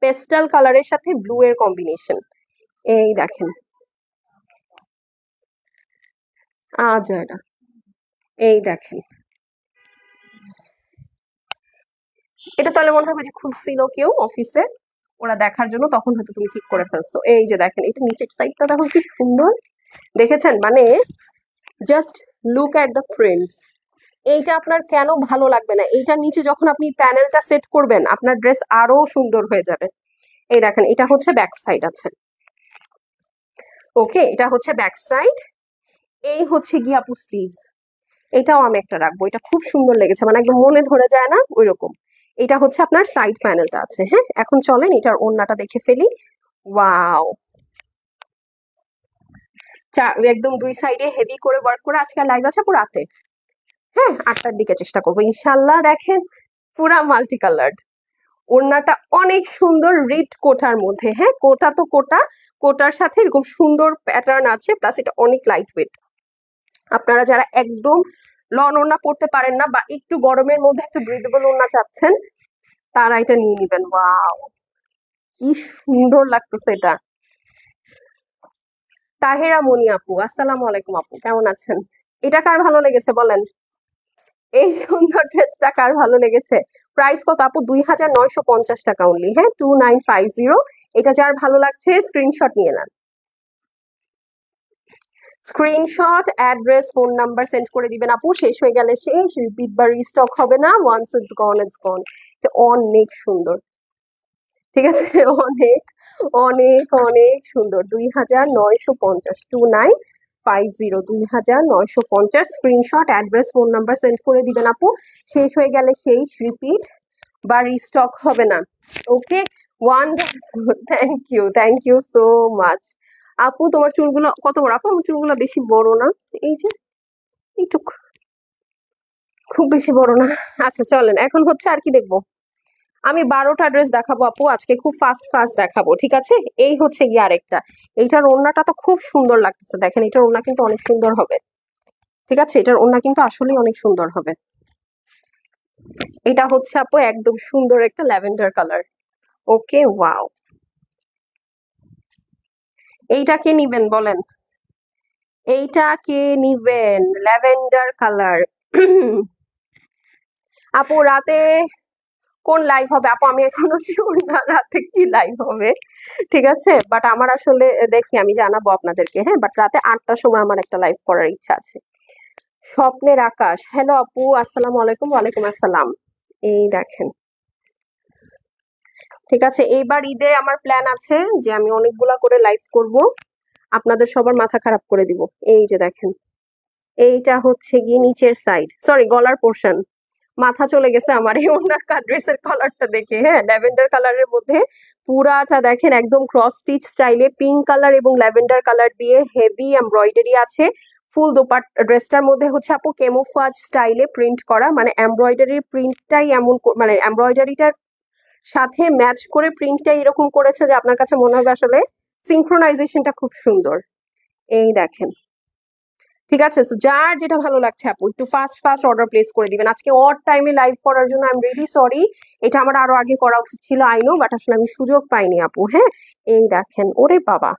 পেস্টাল কালারের সাথে ব্লু এর কম্বিনেশন। এই দেখেন, এটা, এই দেখেন, এটা তাহলে মনে হবে যে খুলছিল কেউ অফিসে ওরা দেখার জন্য, তখন হয়তো তুমি ঠিক করে ফেলছো। এই যে দেখেন, এটা নিচের সাইডটা দেখো কি সুন্দর, দেখেছেন? মানে just look at the prints. এইটা আপনার কেন ভালো লাগবে না? এইটার নিচে যখন আপনি প্যানেলটা সেট করবেন আপনার ড্রেস আরো সুন্দর হয়ে যাবে। এই দেখেন, এটা হচ্ছে ব্যাক সাইড আছে। ওকে, এটা হচ্ছে ব্যাক সাইড। এই হচ্ছে গিয়ে আপু স্লিভস। এটাও আমি একটা রাখবো, এটা খুব সুন্দর লেগেছে, মানে একদম মনে ধরে যায় না ওই রকম। এটা হচ্ছে আপনার সাইড প্যানেলটা আছে। হ্যাঁ, এখন চলেন এটার ওড়নাটা দেখে ফেলি। ওয়াও, একদম দুই সাইডে হেভি করে ওয়ার্ক করে। আজকে লাইভ আছে আপু রাতে, হ্যাঁ 8টার দিকে চেষ্টা করবো ইনশাল্লাহ। দেখেন, পুরা মাল্টি কালার্ড। ওড়নাটা অনেক সুন্দর, রিড কোটার মধ্যে। হ্যাঁ, কোটা তো কোটা, কোটার সাথে এরকম সুন্দর প্যাটার্ন আছে, প্লাস এটা অনেক লাইট ওয়েট। আপনারা যারা একদম লন ওড়না পড়তে পারেন না বা একটু গরমের মধ্যে একটা ব্রিদেবল ওড়না চাচ্ছেন, তারা এটা নিয়ে নিবেন। ওয়াও, কি সুন্দর লাগতেছে এটা। তাহেরা মনি আপু, আসসালামু আলাইকুম আপু, কেমন আছেন? এটা কার ভালো লেগেছে বলেন? এই সুন্দর ড্রেসটা কার ভালো লেগেছে? প্রাইস কত আপু? 2,950 টাকা অনলি, হ্যাঁ, 2950। এটা যার ভালো লাগছে স্ক্রিনশট নিয়ে নেন। Screenshot, address, phone number send করে দিবেন আপু। শেষ হয়ে গেলে শেষ, রিপিট বা রিস্টক হবে না। ওয়ান্স ইটস গন ইটস গন। এটা অনেক সুন্দর, ঠিক আছে? অনেক অনেক অনেক সুন্দর। 2,950, 2950, 2,950। Screenshot, address, phone number send করে দিবেন আপু। শেষ হয়ে গেলে শেষ, রিপিট বা রিস্টক হবে না। Okay, wonderful, thank you so much. আপু তোমার চুলগুলো কত বড়? আপু আমার চুলগুলো বেশি বড় না, এই যে এইটুক, খুব বেশি বড় না। আচ্ছা চলেন, এখন হচ্ছে আর কি দেখবো? আমি 12টা ড্রেস দেখাবো আপু আজকে, খুব ফাস্ট ফাস্ট দেখাবো, ঠিক আছে? এই হচ্ছে গিয়ে আরেকটা। এইটার ওড়নাটা তো খুব সুন্দর লাগতেছে, দেখেন এটার ওড়না কিন্তু অনেক সুন্দর হবে, ঠিক আছে? এটার ওড়না কিন্তু আসলেই অনেক সুন্দর হবে। এটা হচ্ছে আপু একদম সুন্দর একটা ল্যাভেন্ডার কালার। ওকে, ওয়াও। এইটা কে নিবেন বলেন? এইটা কে নিবেন? Lavender colour. আপু রাতে কোন লাইভ হবে? আপু আমি এখনো শিওর না রাতে কি লাইভ হবে, ঠিক আছে? বাট আমার আসলে দেখি, আমি জানাবো আপনাদেরকে, হ্যাঁ? বাট রাতে 8টার সময় আমার একটা লাইভ করার ইচ্ছা আছে। স্বপ্নের আকাশ, হ্যালো আপু, আসসালামু আলাইকুম। ওয়ালাইকুম আসসালাম। এই দেখেন, ঠিক আছে, এইবার ঈদে আমার প্ল্যান আছে যে আমি অনেকগুলা করে লাইভ করব, আপনাদের সবার মাথা খারাপ করে দিব। এই যে দেখেন, এইটা হচ্ছে গিয়ে নিচের সাইড, সরি গলার পোর্শন। মাথা চলে গেছে আমার এই ওনার ড্রেসের কালারটা দেখে, হ্যাঁ, ল্যাভেন্ডার কালারের মধ্যে পুরাটা দেখেন একদম ক্রস স্টিচ স্টাইলে পিঙ্ক কালার এবং ল্যাভেন্ডার কালার দিয়ে হেভি এমব্রয়ডারি আছে। ফুল দোপাট ড্রেসটার মধ্যে হচ্ছে আপু কেমোফাজ স্টাইলে প্রিন্ট করা, মানে এমব্রয়ডারির প্রিন্টটাই এমন মানে এমব্রয়ডারিটার সাথে ম্যাচ করে প্রিন্টটা এরকম করেছে যে আপনার কাছে মনে হবে আসলে সিঙ্ক্রোনাইজেশনটা খুব সুন্দর। এই দেখেন, ঠিক আছে? সো যার যেটা ভালো লাগছে আপু একটু ফাস্ট ফাস্ট অর্ডার প্লেস করে দিবেন। আজকে অড টাইমে লাইভ করার জন্য আই এম রিয়েলি সরি। এটা আমার আরো আগে করা উচিত ছিল, আই নো, বাট আসলে আমি সুযোগ পাইনি আপু, হ্যাঁ? এই দেখেন, ওরে বাবা,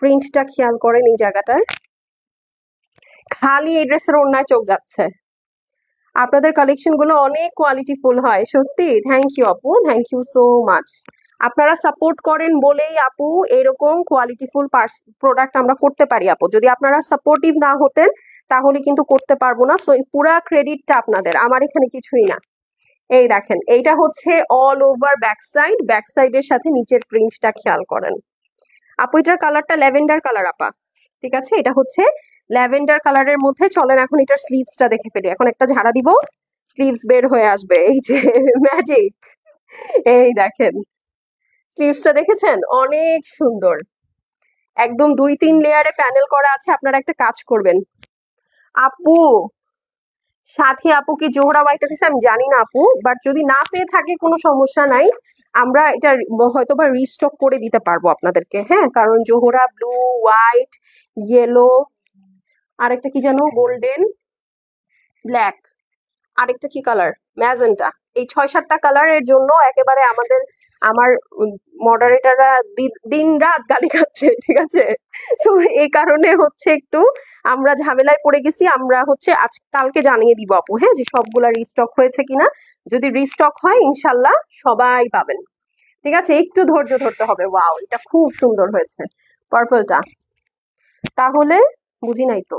প্রিন্টটা খেয়াল করেন এই জায়গাটার। খালি এই ড্রেসের ওড়নায় চোখ যাচ্ছে। আপনাদের কালেকশন গুলো অনেক কোয়ালিটিফুল হয় সত্যি। থ্যাংক ইউ আপু, থ্যাংক ইউ সো মাচ। আপনারা সাপোর্ট করেন বলেই আপু এরকম কোয়ালিটিফুল প্রোডাক্ট আমরা করতে পারি আপু। যদি আপনারা সাপোর্টিভ না হতেন তাহলে কিন্তু করতে পারবো না। সো এই পুরা ক্রেডিটটা আপনাদের, আমার এখানে কিছুই না। এই দেখেন, এইটা হচ্ছে অল ওভার ব্যাক সাইডের সাথে নিচের প্রিন্টটা খেয়াল করেন আপু। এটার কালারটা ল্যাভেন্ডার কালার আপা, ঠিক আছে? এটা হচ্ছে ল্যাভেন্ডার কালারের মধ্যে। চলেন এখন এটার স্লিভসটা দেখে ফেলি। এখন একটা ঝাড়া দিব, স্লিভস বের হয়ে আসবে, এই যে ম্যাজিক। এই দেখেন, স্লিভসটা দেখেছেন? অনেক সুন্দর, একদম 2-3 লেয়ারে প্যানেল করা আছে। আপনারা একটা কাজ করবেন আপু, সাথী আপু কি জোহরা ওয়াইটা দিছে আমি জানি না আপু, বাট যদি না পেয়ে থাকে কোনো সমস্যা নাই, আমরা এটা হয়তো বা রিস্টক করে দিতে পারবো আপনাদেরকে, হ্যাঁ? কারণ জোহরা ব্লু, হোয়াইট, ইয়েলো, আরেকটা কি যেন, গোল্ডেন, ব্ল্যাক, আরেকটা কি কালার, ম্যাজেন্টা, এই 6-7টা কালারের জন্য একেবারে আমার মডারেটাররা দিন রাত গালি খাচ্ছে, ঠিক আছে? তো এই কারণে হচ্ছে একটু আমরা ঝামেলায় পড়ে গেছি। আমরা হচ্ছে আজ কালকে জানিয়ে দিব আপু, হ্যাঁ, যে সবগুলা রিস্টক হয়েছে কিনা। যদি রিস্টক হয় ইনশাল্লাহ সবাই পাবেন, ঠিক আছে? একটু ধৈর্য ধরতে হবে। ওয়াও, এটা খুব সুন্দর হয়েছে পার্পলটা। তাহলে বুঝি নাই তো,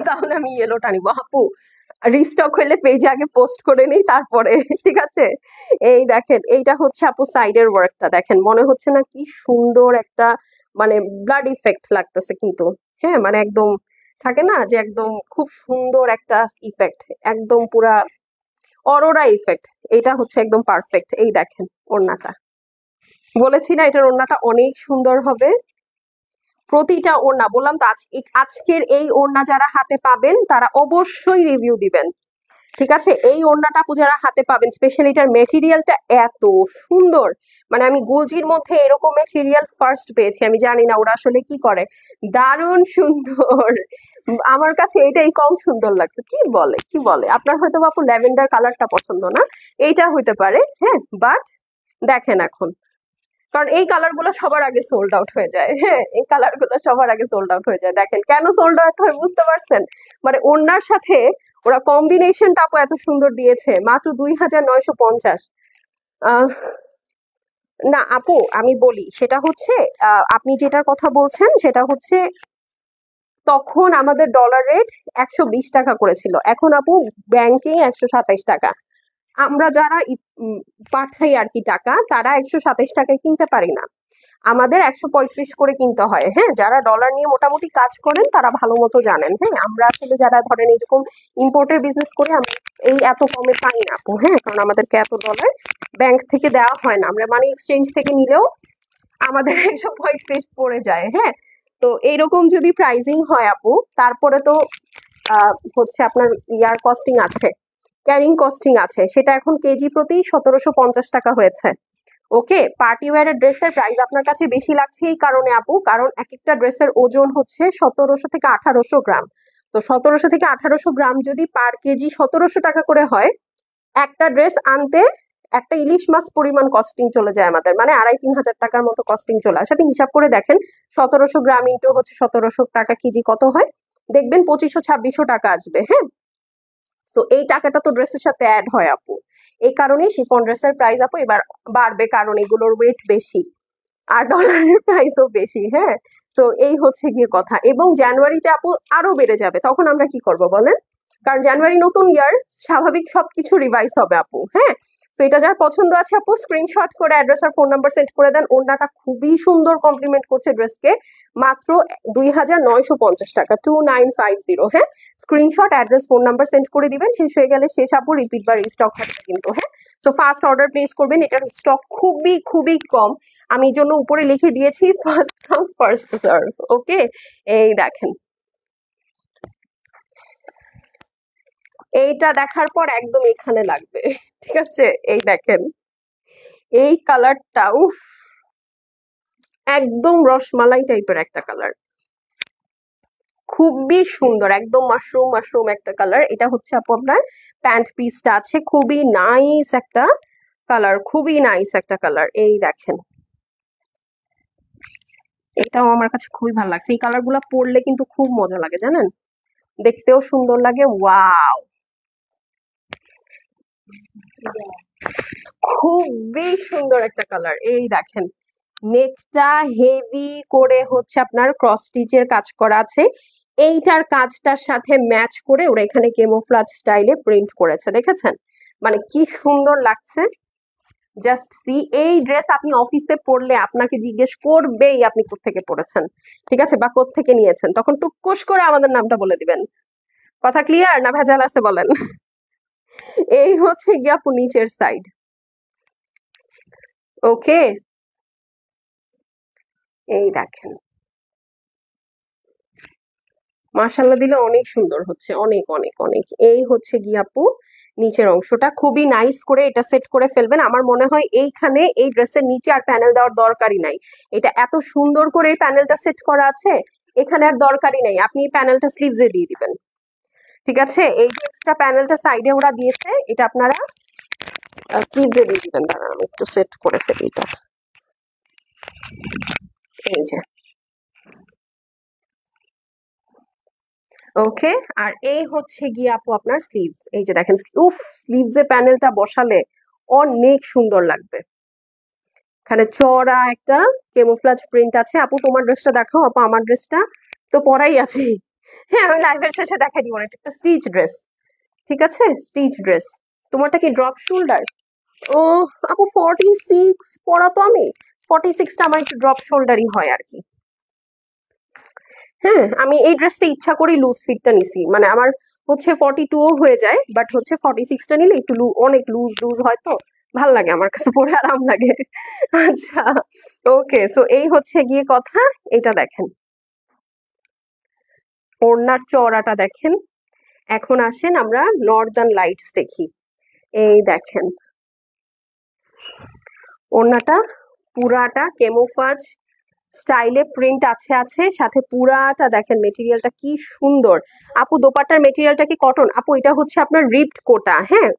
তাহলে আমি ইয়েলোটা নিবো আপু। রিস্টক হইলে পেজে আগে পোস্ট করে নেই তারপরে, ঠিক আছে? এই দেখেন, এইটা হচ্ছে আপু সাইডের ওয়ার্কটা দেখেন, মনে হচ্ছে না কি সুন্দর একটা, মানে ব্লাড ইফেক্ট লাগতেছে কিন্তু, হ্যাঁ, মানে একদম থাকে না যে একদম খুব সুন্দর একটা ইফেক্ট, একদম পুরা অরোরা ইফেক্ট। এটা হচ্ছে একদম পারফেক্ট। এই দেখেন ওড়নাটা, বলেছি না এটার ওড়নাটা অনেক সুন্দর হবে। প্রতিটা ওড়না বললাম তো, আজকের এই ওড়না যারা হাতে পাবেন তারা অবশ্যই রিভিউ দিবেন। ঠিক আছে, এই ওড়নাটা আপু যারা হাতে পাবেন, স্পেশালি এটার মেটেরিয়ালটা এত সুন্দর, মানে আমি গুলজির মধ্যে এরকম মেটেরিয়াল ফার্স্ট পেয়েছি, আমি জানি না ওরা আসলে কি করে, দারুণ সুন্দর। আমার কাছে এটাই কম সুন্দর লাগছে, কি বলে কি বলে, আপনার হয়তো আপু ল্যাভেন্ডার কালারটা পছন্দ না, এইটা হইতে পারে, হ্যাঁ, বাট দেখেন এখন, কারণ এই কালার গুলো সবার আগে সোল্ড আউট হয়ে যায়, হ্যাঁ, এই কালার গুলো সবার আগে সোল্ড আউট হয়ে যায়, দেখেন কেন সোল্ড আউট হয় বুঝতে পারছেন, মানে ওড়নার সাথে ওরা কম্বিনেশনটা আপু এত সুন্দর দিয়েছে, মাত্র 2950। আহ না আপু, আমি বলি সেটা হচ্ছে, আপনি যেটার কথা বলছেন সেটা হচ্ছে তখন আমাদের ডলার রেট 120 টাকা করেছিল, এখন আপু ব্যাংকে 127 টাকা। আমরা যারা পাঠাই আর কি টাকা, তারা 127 টাকায় কিনতে পারি না, আমাদের 135 করে কিনতে হয়। হ্যাঁ, যারা ডলার নিয়ে মোটামুটি কাজ করেন তারা ভালো মতো জানেন। হ্যাঁ, আমরা আসলে যারা ধরেন এরকম ইম্পোর্টের বিজনেস করি, আমরা এই এত কমে পাই না আপু। হ্যাঁ, কারণ আমাদেরকে এত ডলার ব্যাংক থেকে দেওয়া হয় না, আমরা মানি এক্সচেঞ্জ থেকে নিলেও আমাদের 135 পড়ে যায়। হ্যাঁ, তো এইরকম যদি প্রাইজিং হয় আপু, তারপরে তো হচ্ছে আপনার ইয়ার কস্টিং আছে, ক্যারিং কস্টিং আছে, সেটা এখন কেজি প্রতি 1750 টাকা হয়েছে। ওকে, পার্টি ওয়্যারের ড্রেসের প্রাইস আপনার কাছে বেশি লাগছে এই কারণে আপু, কারণ এক একটা ড্রেসের ওজন হচ্ছে 1700 থেকে 1800 গ্রাম। তো 1700 থেকে 1800 গ্রাম যদি পার কেজি 1700 টাকা করে হয়, একটা ড্রেস আনতে একটা ইলিশ মাছ পরিমাণ কস্টিং চলে যায় আমাদের, মানে 2500-3000 টাকার মতো কস্টিং চলে আসে। আপনি হিসাব করে দেখেন 1700 গ্রাম ইন্টু হচ্ছে 1700 টাকা কেজি কত হয়, দেখবেন 2500-2600 টাকা আসবে। হ্যাঁ, তো এই টাকাটা তো ড্রেসের সাথে অ্যাড হয় আপু, এই কারণেই শিফন ড্রেসের প্রাইস আপু এবার বাড়বে, কারণ এগুলোর ওয়েট বেশি আর ডলারের প্রাইসও বেশি। হ্যাঁ, তো এই হচ্ছে গিয়ে কথা, এবং জানুয়ারিতে আপু আরো বেড়ে যাবে, তখন আমরা কি করব বলেন, কারণ জানুয়ারি নতুন ইয়ার, স্বাভাবিক সবকিছু রিভাইজ হবে আপু। হ্যাঁ, তো এটা যার পছন্দ আছে আপু স্ক্রিনশট করে অ্যাড্রেস আর ফোন নাম্বার সেন্ড করে দেন, ওড়নাটা খুবই সুন্দর কমপ্লিমেন্ট করছে ড্রেসকে, মাত্র 2950 টাকা, 2950। হ্যাঁ, screenshot address phone number send করে দিবেন, শেষ হয়ে গেলে শেষ আপু, রিপিট বা রিস্টক হবে কিন্তু। হ্যাঁ, সো ফার্স্ট অর্ডার প্লেস করবেন, এটার স্টক খুবই খুবই কম, আমি এই জন্য উপরে লিখে দিয়েছি ফার্স্ট কাম ফার্স্ট সার্ভ। ওকে, এই দেখেন, এইটা দেখার পর একদম এখানে লাগবে, ঠিক আছে, এই দেখেন এই কালারটা, উফ, একদম রসমালাই টাইপের একটা কালার, খুবই সুন্দর, একদম মাশরুম মাশরুম একটা কালার। এটা হচ্ছে আপু আপনার প্যান্ট পিসটা আছে, খুবই নাইস একটা কালার, খুবই নাইস একটা কালার, এই দেখেন, এটাও আমার কাছে খুবই ভালো লাগছে, এই কালার গুলা পরলে কিন্তু খুব মজা লাগে জানেন, দেখতেও সুন্দর লাগে। ওয়াও, খুবই সুন্দর একটা কালার, এই দেখেন, নেকটা হেভি করে হচ্ছে আপনার ক্রস স্টিচের কাজ করা আছে, এইটার কাজটার সাথে ম্যাচ করে ওরা এখানে কেমোফ্লাজ স্টাইলে প্রিন্ট করেছে, দেখেছেন, মানে কি সুন্দর লাগছে, জাস্ট সি। এই ড্রেস আপনি অফিসে পরলে আপনাকে জিজ্ঞেস করবেই আপনি কোত্থেকে পড়েছেন, ঠিক আছে, বা কোত্থেকে নিয়েছেন, তখন টুকুস করে আমাদের নামটা বলে দিবেন। কথা ক্লিয়ার না ভেজাল আছে বলেন? এই হচ্ছে গিয়ে আপু নিচের সাইড। ওকে, এই দেখেন, মাশাল্লাহ দিলে অনেক সুন্দর হচ্ছে, অনেক অনেক অনেক। এই হচ্ছে গিয়ে আপু নিচের অংশটা, খুবই নাইস করে এটা সেট করে ফেলবেন, আমার মনে হয় এইখানে এই ড্রেসের নিচে আর প্যানেল দেওয়ার দরকারই নাই, এটা এত সুন্দর করে এই প্যানেলটা সেট করা আছে, এখানে আর দরকারই নাই, আপনি এই প্যানেলটা স্লিভসে দিয়ে দিবেন। ঠিক আছে, এই যে এক্সট্রা প্যানেলটা সাইডে ওরা দিয়েছে, এটা আপনারা স্লিভসে দিয়ে দিবেন। দাঁড়ান আমি একটু সেট করে ফেলি এটা, এই যে, ওকে। আর এই হচ্ছে গিয়ে আপু আপনার স্লিভস, এই যে দেখেন, উফ, স্লিভসে প্যানেলটা বসালে অনেক সুন্দর লাগবে, এখানে চড়া একটা কেমোফ্লাজ প্রিন্ট আছে। আপু তোমার ড্রেসটা দেখাও, আপু আমার ড্রেসটা তো পরাই আছে, হ্যাঁ আমি লাইভের শেষে দেখাই দিব, এটা একটা স্টিচ ড্রেস, ঠিক আছে, স্টিচ ড্রেস। তোমারটা কি ড্রপ শোল্ডার? ও আপু 46 পরা তো আমি, 46টা আমার একটু ড্রপ শোল্ডারই হয় আর কি। হ্যাঁ, আমি এই ড্রেসটা ইচ্ছা করি লুজ ফিটটা নিছি, মানে আমার হচ্ছে 42ও হয়ে যায়, বাট হচ্ছে 46টা নিলে একটু অনেক লুজ লুজ হয়, তো ভাল লাগে আমার কাছে, পরে আরাম লাগে। আচ্ছা, ওকে, সো এই হচ্ছে গিয়ে কথা। এটা দেখেন, ওড়নার চওড়াটা দেখেন, এখন আসেন আমরা নর্দার্ন লাইটস দেখি। এই দেখেন ওড়নাটা পুরাটা কেমোফাজ স্টাইলে প্রিন্ট আছে সাথে পুরাটা দেখেন মেটেরিয়ালটা কি সুন্দর। আপু দোপাট্টার মেটেরিয়ালটা কি কটন? আপু এটা হচ্ছে আপনার রিপড কোটা, হ্যাঁ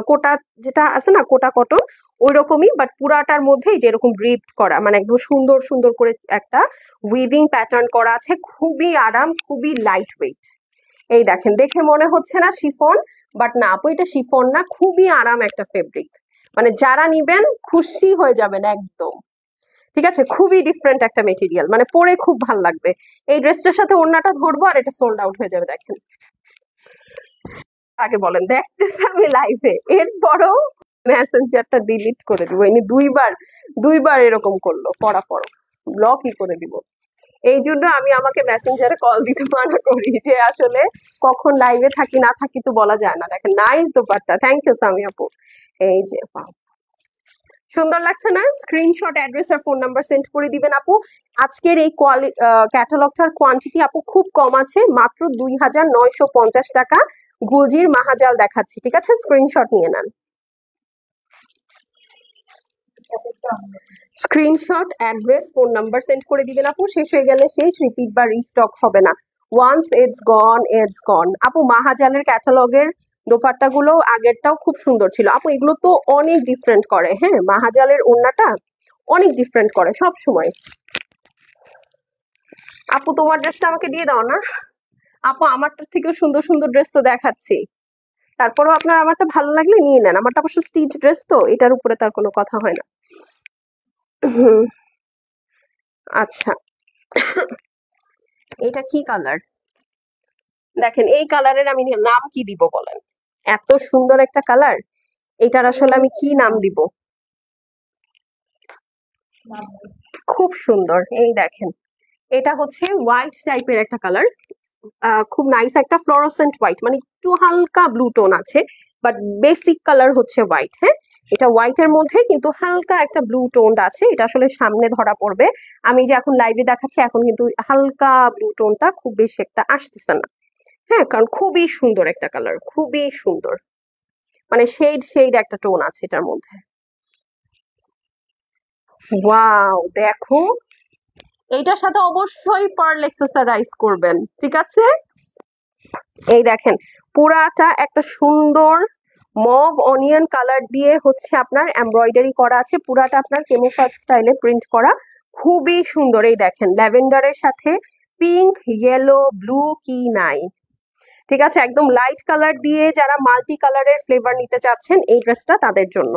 কোটা যেটা আছে না কোটা কটন ওই রকমই, বাট পুরাটার মধ্যেই যেরকম রিপড করা, মানে একদম সুন্দর সুন্দর করে একটা উইভিং প্যাটার্ন করা আছে, খুবই আরাম, খুবই লাইট ওয়েট। এই দেখেন দেখে মনে হচ্ছে না শিফন, বাট না আপু এটা শিফন না, খুবই আরাম একটা ফেব্রিক, মানে যারা নিবেন খুশি হয়ে যাবেন একদম। ঠিক আছে, খুবই ডিফারেন্ট একটা মেটেরিয়াল, মানে পরে খুব ভাল লাগবে। এই ড্রেসটার সাথে ওড়নাটা ধরবো আর এটা সোল্ড আউট হয়ে যাবে। দেখেন আগে বলেন দেখতেছে আমি লাইভে, এরপরও মেসেঞ্জারটা ডিলিট করে দিব। ইনি দুইবার এরকম করলো, পড়ো ব্লকই করে দিব। এই জন্য আমি আমাকে মেসেঞ্জারে কল দিতে মানা করি, যে আসলে কখন লাইভে থাকি না থাকি তো বলা যায় না। দেখেন nice dupatta, thank you Sami আপু। এই যে সুন্দর লাগছে না? স্ক্রিনশট, অ্যাড্রেস আর ফোন নাম্বার সেন্ড করে দিবেন আপু। আজকের এই ক্যাটালগটার কোয়ান্টিটি আপু খুব কম আছে, মাত্র 2950 টাকা। গুলজির মাহাজাল দেখাচ্ছি, ঠিক আছে? স্ক্রিনশট নিয়ে নেন। Screenshot, address, phone number send করে দিবেন আপু। শেষ হয়ে গেলে শেষ, রিপিট বা রিস্টক হবে না। ওয়ান্স ইটস গন ইটস গন। আপু মাহাজালের ক্যাটালগের দোপাট্টাগুলো আগেরটাও খুব সুন্দর ছিল আপু, এগুলো তো অনেক ডিফারেন্ট করে। হ্যাঁ, মাহাজালের ওড়নাটা অনেক ডিফারেন্ট করে সব সময়। আপু তোমার ড্রেসটা আমাকে দিয়ে দাও না আপু, আমারটার থেকেও সুন্দর সুন্দর ড্রেস তো দেখাচ্ছি, তারপরেও আপনার আমারটা ভালো লাগলে নিয়ে নেন। আমারটা অবশ্য স্টিচ ড্রেস তো এটার উপরে তার কোনো কথা হয় না। হুম, আচ্ছা এটা কি কালার? দেখেন এই কালারের আমি নাম কি দিব বলেন? এত সুন্দর একটা কালার, এটার আসলে আমি কি নাম দিব? খুব সুন্দর। এই দেখেন এটা হচ্ছে হোয়াইট টাইপের একটা কালার, খুব নাইস একটা ফ্লোরোসেন্ট হোয়াইট, মানে একটু হালকা ব্লু টোন আছে, বাট বেসিক কালার হচ্ছে হোয়াইট। হ্যাঁ, এটা হোয়াইটের মধ্যে কিন্তু হালকা একটা ব্লু টোন আছে, এটা আসলে সামনে ধরা পড়বে। আমি যে এখন লাইভে দেখাচ্ছি এখন কিন্তু হালকা ব্লু টোনটা খুব বেশি একটা আসতেছে না। হ্যাঁ, কারণ খুবই সুন্দর একটা কালার, খুবই সুন্দর, মানে শেড একটা টোন আছে এটার মধ্যে। ওয়াও দেখো, এইটার সাথে অবশ্যই পার্ল এক্সেসরাইজ করবেন, ঠিক আছে? এই দেখেন পুরাটা একটা সুন্দর মভ অনিয়ন কালার দিয়ে হচ্ছে আপনার এমব্রয়ডারি করা আছে, পুরাটা আপনার কেমোফাজ স্টাইলে প্রিন্ট করা, খুবই সুন্দর। এই দেখেন ল্যাভেন্ডারের সাথে পিঙ্ক, ইয়েলো, ব্লু কি নাই, ঠিক আছে? একদম লাইট কালার দিয়ে যারা মাল্টি কালারের ফ্লেভার নিতে চাচ্ছেন এই ড্রেসটা তাদের জন্য।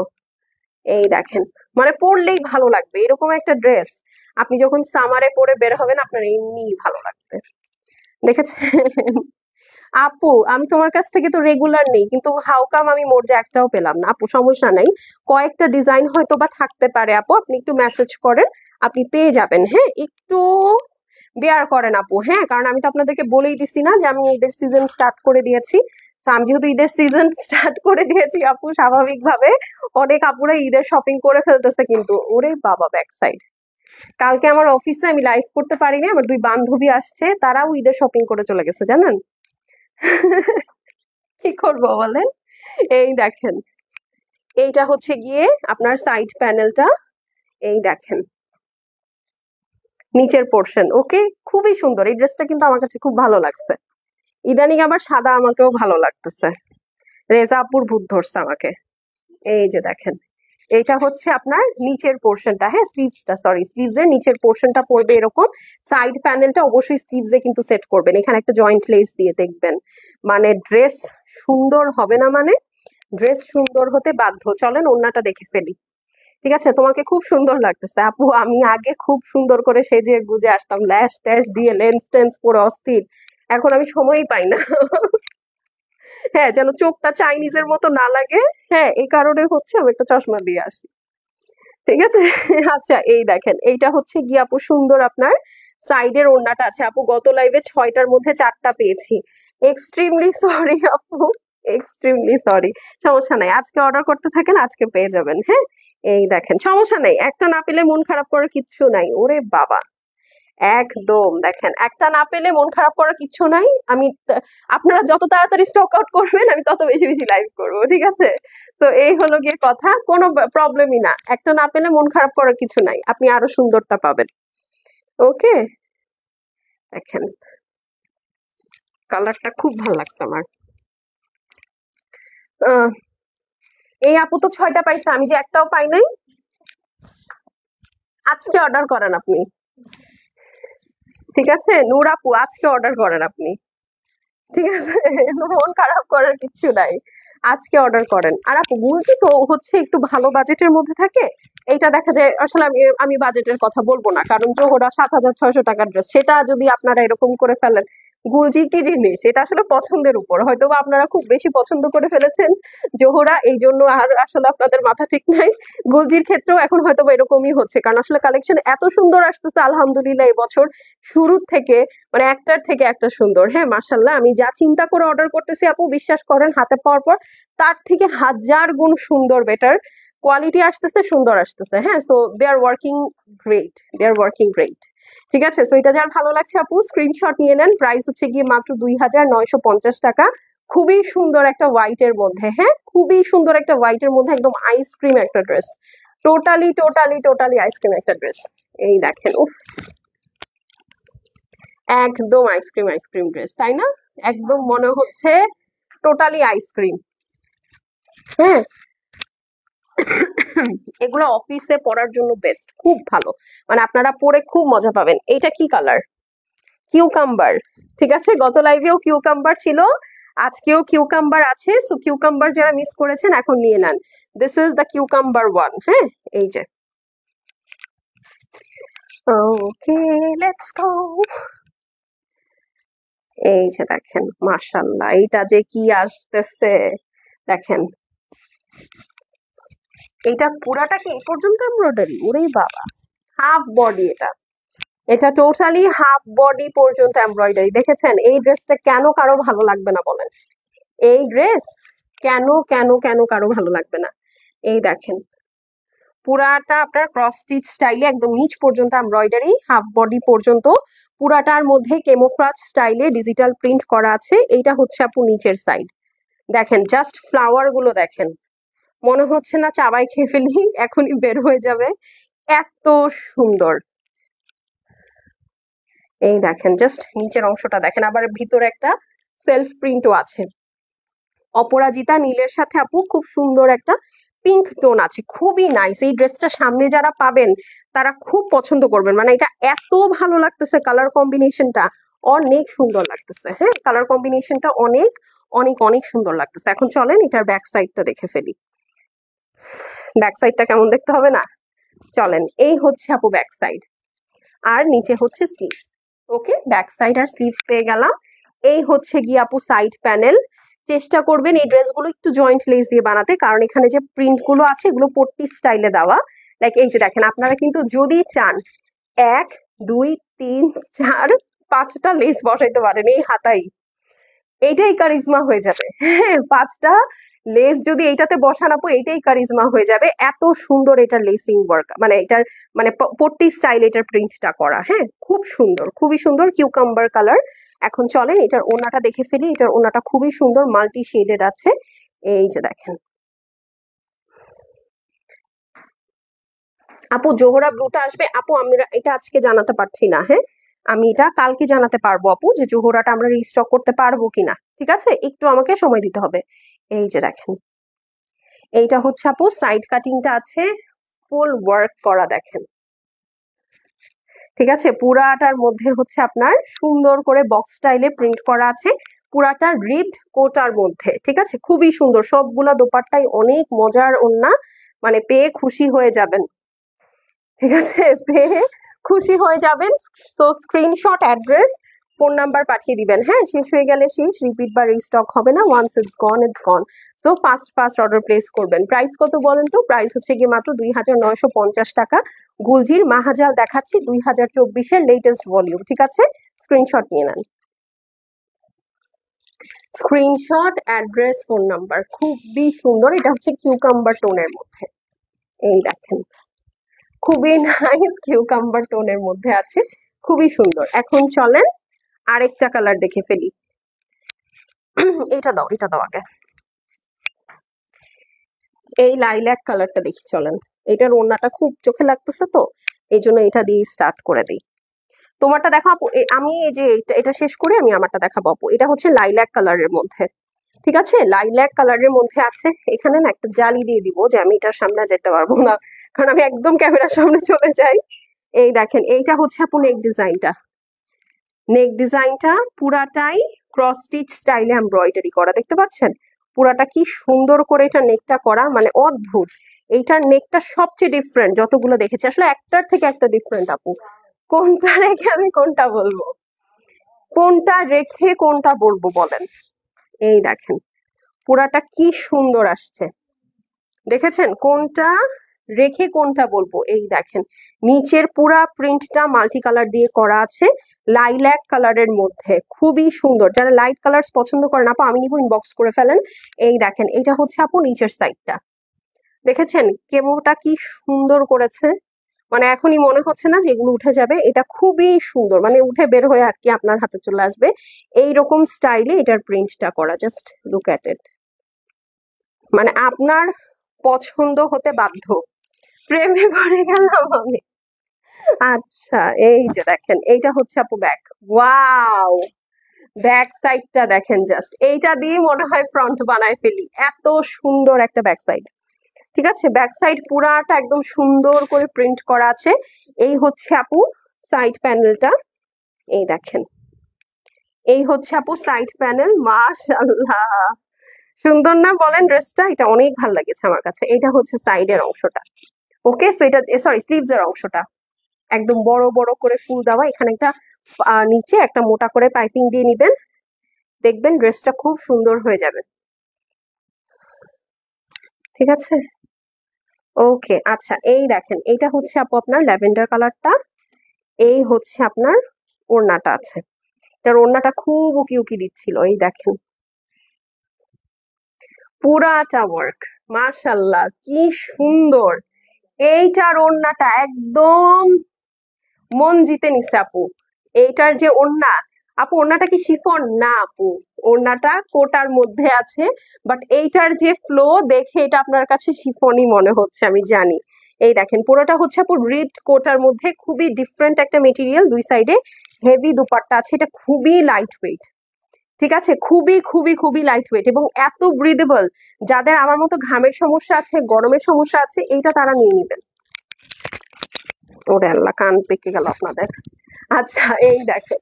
এই দেখেন মানে পরলেই ভালো লাগবে এরকম একটা ড্রেস, আপনি যখন সামারে পরে বের হবেন আপনার এমনি ভালো লাগবে। দেখেছেন আপু, আমি তোমার কাছ থেকে তো রেগুলার নেই, কিন্তু হাউ কাম আমি মোর্জা একটাও পেলাম না? আপু সমস্যা নাই, কয়েকটা ডিজাইন হয়তো বা থাকতে পারে আপু, আপনি একটু মেসেজ করেন, আপনি পেয়ে যাবেন। হ্যাঁ, একটু বেয়ার করেন আপু। হ্যাঁ, কারণ আমি তো আপনাদেরকে বলেই দিছি না যে আমি ঈদের সিজন স্টার্ট করে দিয়েছি। আমি যেহেতু ঈদের সিজন স্টার্ট করে দিয়েছি আপু, স্বাভাবিকভাবে অনেক আপুরা ঈদের শপিং করে ফেলতেছে, কিন্তু ওরে বাবা ব্যাক সাইড, কালকে আমার অফিসে আমি লাইভ করতে পারিনি, আমার দুই বান্ধবী আসছে, তারাও ঈদের শপিং করে চলে গেছে জানেন। কি করবো বলেন? এই দেখেন এইটা হচ্ছে গিয়ে আপনার সাইড প্যানেলটা, এই দেখেন নিচের পোর্শন। ওকে, খুবই সুন্দর এই ড্রেসটা, কিন্তু আমার কাছে খুব ভালো লাগছে। ইদানিং আবার সাদা আমাকেও ভালো লাগতেছে, রেজা আপুর ভূত ধরছে আমাকে। এই যে দেখেন এইটা হচ্ছে আপনার নিচের পোর্শনটা, হ্যাঁ স্লিভস এর নিচের পোর্শনটা পড়বে এরকম। সাইড প্যানেলটা অবশ্যই স্লিভস এ কিন্তু সেট করবেন, এখানে একটা জয়েন্ট লেস দিয়ে দেখবেন, মানে ড্রেস সুন্দর হবে না, মানে ড্রেস সুন্দর হতে বাধ্য। চলেন ওড়নাটা দেখে ফেলি, ঠিক আছে? তোমাকে খুব সুন্দর লাগতেছে আপু, আমি আগে খুব সুন্দর করে সেজে গুজে আসতাম, ল্যাশ ট্যাশ দিয়ে লেন্স টেন্স পরে অস্থির, এখন আমি সময়ই পাই না। হ্যাঁ, যেন চোখটা চাইনিজের মতো না লাগে, হ্যাঁ এই কারণে হচ্ছে আমি একটা চশমা দিয়ে আসি, ঠিক আছে? আচ্ছা এই দেখেন এইটা হচ্ছে গিয়ে আপু সুন্দর আপনার সাইডের ওড়নাটা আছে আপু, গত লাইভে 6টার মধ্যে 4টা পেয়েছি, এক্সট্রিমলি সরি আপু, এক্সট্রিমলি সরি। সমস্যা নাই, আজকে অর্ডার করতে থাকেন, আজকে পেয়ে যাবেন। হ্যাঁ, এই দেখেন সমস্যা নাই, একটা না পেলে মন খারাপ করার কিচ্ছু নাই। ওরে বাবা, একদম দেখেন, একটা না পেলে মন খারাপ করার কিছু নাই। আপনারা যত তাড়াতাড়ি স্টক আউট করবেন আমি তত বেশি বেশি লাইভ করবো, ঠিক আছে? তো এই হলো গিয়ে কথা, কোনো প্রবলেমই না, একটা না পেলে মন খারাপ করার কিছু নাই, আপনি আরো সুন্দরটা পাবেন। ওকে, দেখেন কালারটা খুব ভালো লাগছে আমার। আহ, এই আপু তো 6টা পাইছে, আমি যে একটাও পাই নাই। আজকে অর্ডার করেন আপনি, ঠিক আছে নূর আপু, আজকে অর্ডার করেন আপনি, ঠিক আছে? মন খারাপ করার কিছু নাই, আজকে অর্ডার করেন। আর আপু গুলতি তো হচ্ছে একটু ভালো বাজেটের মধ্যে থাকে। এইটা দেখা যায়, আসলে আমি আমি বাজেটের কথা বলবো না, কারণ জোহরা 7,600 টাকার ড্রেস, সেটা যদি আপনারা এরকম করে ফেলেন, গুলজি কি জিনিস এটা আসলে পছন্দের উপর, হয়তো বা আপনারা খুব বেশি পছন্দ করে ফেলেছেন জোহরা, এই জন্য আর আসলে আপনাদের মাথা ঠিক নাই। গুলজির ক্ষেত্রেও এখন হয়তো বা এরকমই হচ্ছে, কারণ আসলে কালেকশন এত সুন্দর আসতেছে আলহামদুলিল্লাহ এবছর, শুরুর থেকে, মানে একটার থেকে একটা সুন্দর। হ্যাঁ মাশাল্লাহ, আমি যা চিন্তা করে অর্ডার করতেছি আপু, বিশ্বাস করেন হাতে পাওয়ার পর তার থেকে 1000 গুণ সুন্দর, বেটার কোয়ালিটি আসতেছে, সুন্দর আসতেছে। হ্যাঁ, so they are working great, they are working great. ঠিক আছে, সো এটা যার ভালো লাগছে আপু স্ক্রিনশট নিয়ে নেন। প্রাইস হচ্ছে গিয়ে মাত্র 2,950 টাকা। খুবই সুন্দর একটা হোয়াইটের মধ্যে, হ্যাঁ খুবই সুন্দর একটা হোয়াইটের মধ্যে, একদম আইসক্রিম একটা dress, totally totally totally ice cream একটা ড্রেস। এই দেখেন, উফ, একদম আইসক্রিম আইসক্রিম ড্রেস, তাই না? একদম মনে হচ্ছে টোটালি আইসক্রিম। হ্যাঁ, এগুলো অফিসে পরার জন্য বেস্ট, খুব ভালো, মানে আপনারা পরে খুব মজা পাবেন। এইটা কি কালার? কিউকাম্বার। ঠিক আছে, গত লাইভেও কিউকাম্বার ছিল, আজকেও কিউকাম্বার আছে। সো কিউকাম্বার যারা মিস করেছেন এখন নিয়ে নেন, this is the cucumber one. হ্যাঁ, এই যে, ওকে লেটস গো। এই যে দেখেন মাশাল্লাহ, এইটা যে কি আসতেছে দেখেন, এটা পুরাটা কি এই পর্যন্ত এমব্রয়ডারি? ওরে বাবা, হাফ বডি এটা, এটা টোটালি হাফ বডি পর্যন্ত এমব্রয়ডারি। দেখেছেন এই ড্রেসটা কেন কারো ভালো লাগবে না বলেন? এই ড্রেস কেন কেন কেন কারো ভালো লাগবে না? এই দেখেন পুরাটা আপনার ক্রস স্টিচ স্টাইলে, একদম নিচ পর্যন্ত এমব্রয়ডারি, হাফ বডি পর্যন্ত পুরাটার মধ্যে কেমোফ্রাজ স্টাইলে ডিজিটাল প্রিন্ট করা আছে। এইটা হচ্ছে আপু নিচের সাইড, দেখেন জাস্ট ফ্লাওয়ার গুলো দেখেন, মনে হচ্ছে না চাবাই খেয়ে ফেলি এখনই বের হয়ে যাবে, এত সুন্দর। এই দেখেন জাস্ট নিচের অংশটা দেখেন, আবার ভিতরে একটা সেলফ প্রিন্টও আছে। অপরাজিতা নীলের সাথে আপু খুব সুন্দর একটা পিঙ্ক টোন আছে, খুবই নাইস। এই ড্রেসটা সামনে যারা পাবেন তারা খুব পছন্দ করবেন, মানে এটা এত ভালো লাগতেছে, কালার কম্বিনেশনটা অনেক সুন্দর লাগতেছে। হ্যাঁ, কালার কম্বিনেশনটা অনেক অনেক অনেক সুন্দর লাগতেছে। এখন চলেন এটার ব্যাক সাইডটা দেখে ফেলি, ব্যাক সাইডটা কেমন দেখতে হবে না? চলেন, এই হচ্ছে আপু ব্যাক সাইড, আর নিচে হচ্ছে স্লিভস। ওকে, ব্যাক সাইড আর স্লিভস পেয়ে গেলাম। এই হচ্ছে গিয়ে আপু সাইড প্যানেল। চেষ্টা করবেন এই ড্রেসগুলো একটু জয়েন্ট লেস দিয়ে বানাতে, কারণ এখানে যে প্রিন্ট গুলো আছে এগুলো পট্টি স্টাইলে দেওয়া। লাইক এই যে দেখেন, আপনারা কিন্তু যদি চান 1 2 3 4 5টা লেস বসাইতে পারেন এই হাতাই, এইটাই কারিজমা হয়ে যাবে। হ্যাঁ, 5টা লেস যদি এইটাতে বসান আপু, এইটাই কারিজমা হয়ে যাবে, এত সুন্দর এটার লেসিং ওয়ার্ক, মানে এটার মানে পট্টি স্টাইল এটার প্রিন্টটা করা। হ্যাঁ, খুব সুন্দর, খুবই সুন্দর কিউকাম্বার কালার। এখন চলেন এটার ওনাটা দেখে ফেলি, এটার ওনাটা খুবই সুন্দর, মাল্টি শেডেড আছে। এই যে দেখেন আপু, জোহরা ব্লুটা আসবে আপু, আমরা এটা আজকে জানাতে পারছি না। হ্যাঁ, আমি এটা কালকে জানাতে পারবো আপু, যে জোহরাটা আমরা রিস্টক করতে পারবো কিনা, ঠিক আছে? একটু আমাকে সময় দিতে হবে। এই যে দেখেন, এইটা হচ্ছে আপু সাইড কাটিংটা আছে, ফুল ওয়ার্ক করা দেখেন, ঠিক আছে? পুরাটার মধ্যে হচ্ছে আপনার সুন্দর করে বক্স স্টাইলে প্রিন্ট করা আছে, পুরাটা রিবড কোটার মধ্যে, ঠিক আছে? খুবই সুন্দর, সবগুলা দোপাট্টাই অনেক মজার ওন্না, মানে পেয়ে খুশি হয়ে যাবেন, ঠিক আছে? পেয়ে খুশি হয়ে যাবেন। So screenshot, address, phone number পাঠিয়ে দিবেন। হ্যাঁ, শেষ হয়ে গেলে শেষ, রিপিট বা রিস্টক হবে না, once it's gone it's gone. So fast fast order place করবেন। প্রাইস কত বলেন তো? প্রাইস হচ্ছে গিয়ে মাত্র 2,950 টাকা। গুলজির মাহাজাল দেখাচ্ছি 2024-এর লেটেস্ট ভলিউম, ঠিক আছে? স্ক্রিনশট নিয়ে নেন, স্ক্রিনশট, অ্যাড্রেস, ফোন নাম্বার, খুবই সুন্দর। এটা হচ্ছে কিউকাম্বার টোনের মধ্যে, এই দেখেন খুবই নাইস কিউকাম্বার টোনের মধ্যে আছে, খুবই সুন্দর। এখন চলেন আরেকটা কালার দেখে ফেলি। এটা দাও, এটা দাও আগে। এই লাইল্যাক কালারটা দেখি চলেন। এটার ওড়নাটা খুব চোখে লাগতেছে তো, এই জন্য এটা দিয়ে স্টার্ট করে দিই। তোমারটা দেখো আপু, আমি এই যে এটা শেষ করে আমি আমারটা দেখাবো আপু। এটা হচ্ছে লাইল্যাক কালারের মধ্যে, ঠিক আছে? লাইল্যাক কালারের মধ্যে আছে। এখানে না একটা জালি দিয়ে দিব যে আমি এটার সামনে যেতে পারবো না, কারণ আমি একদম ক্যামেরার সামনে চলে যাই। এই দেখেন, এইটা হচ্ছে আপু নেক ডিজাইনটা। নেক ডিজাইনটা পুরাটাই ক্রস স্টিচ স্টাইলে এমব্রয়ডারি করা, দেখতে পাচ্ছেন? পুরাটা কি সুন্দর করে এটা নেকটা করা, মানে অদ্ভুত। এইটার নেকটা সবচেয়ে ডিফারেন্ট যতগুলো দেখেছি, আসলে একটার থেকে একটা ডিফারেন্ট আপু। কোনটা রেখে আমি কোনটা বলবো, কোনটা রেখে কোনটা বলবো বলেন? এই দেখেন পুরাটা কি সুন্দর আসছে, দেখেছেন? কোনটা রেখে কোনটা বলবো? এই দেখেন নিচের পুরা প্রিন্টটা মাল্টি কালার দিয়ে করা আছে, লাইল্যাক কালারের মধ্যে, খুবই সুন্দর। যারা লাইট কালার পছন্দ করেন আপু আমি নিব, ইনবক্স করে ফেলেন। এই দেখেন এটা হচ্ছে আপু নিচের সাইডটা, দেখেছেন কেমোটা কি সুন্দর করেছে? মানে এখনই মনে হচ্ছে না যে এগুলো উঠে যাবে, এটা খুবই সুন্দর, মানে উঠে বের হয়ে আর কি আপনার হাতে চলে আসবে এইরকম স্টাইলে এটার প্রিন্টটা করা। জাস্ট লুক অ্যাট ইট, মানে আপনার পছন্দ হতে বাধ্য। প্রেমে পড়ে গেলাম আমি। আচ্ছা এই যে দেখেন, এইটা হচ্ছে আপু ব্যাক। ওয়াও, ব্যাক সাইডটা দেখেন, জাস্ট এইটা দিয়ে মনে হয় ফ্রন্ট বানায় ফেলি, এত সুন্দর একটা ব্যাক সাইড। ঠিক আছে, ব্যাক সাইড পুরাটা একদম সুন্দর করে প্রিন্ট করা আছে। এই হচ্ছে আপু সাইড প্যানেলটা, এই দেখেন এই হচ্ছে আপু সাইড প্যানেল। মাশাআল্লাহ, সুন্দর না বলেন ড্রেসটা? এটা অনেক ভালো লেগেছে আমার কাছে। এটা হচ্ছে সাইডের অংশটা। ওকে, সো এটা সরি স্লিভস এর অংশটা একদম বড় বড় করে ফুল দেওয়া। এখানে একটা নিচে একটা মোটা করে পাইপিং দিয়ে নিবেন, দেখবেন ড্রেসটা খুব সুন্দর হয়ে যাবে। ঠিক আছে, ওকে। আচ্ছা এই দেখেন, এইটা হচ্ছে আপু আপনার ল্যাভেন্ডার কালারটা। এই হচ্ছে আপনার ওড়নাটা আছে, এটার ওড়নাটা খুব উকি উকি দিচ্ছিল। এই দেখেন পুরাটা ওয়ার্ক, মাশাল্লাহ কি সুন্দর। এইটার ওড়নাটা একদম মন জিতে নিচ্ছে আপু। এইটার যে ওড়না, আপু ওড়নাটা কি শিফন? না আপু, ওড়নাটা কোটার মধ্যে আছে, বাট এইটার যে ফ্লো দেখে এটা আপনার কাছে শিফনই মনে হচ্ছে, আমি জানি। এই দেখেন পুরোটা হচ্ছে আপু রিড কোটার মধ্যে, খুবই ডিফারেন্ট একটা মেটেরিয়াল। দুই সাইডে হেভি দুপাট্টা আছে, এটা খুবই লাইট ওয়েট। ঠিক আছে, খুবই খুবই খুবই লাইট ওয়েট এবং এত ব্রিদেবল। যাদের আমার মতো ঘামের সমস্যা আছে, গরমের সমস্যা আছে, এইটা তারা নিয়ে নিবেন। ওরে আল্লাহ, কান পেকে গেল আপনাদের। আচ্ছা এই দেখেন,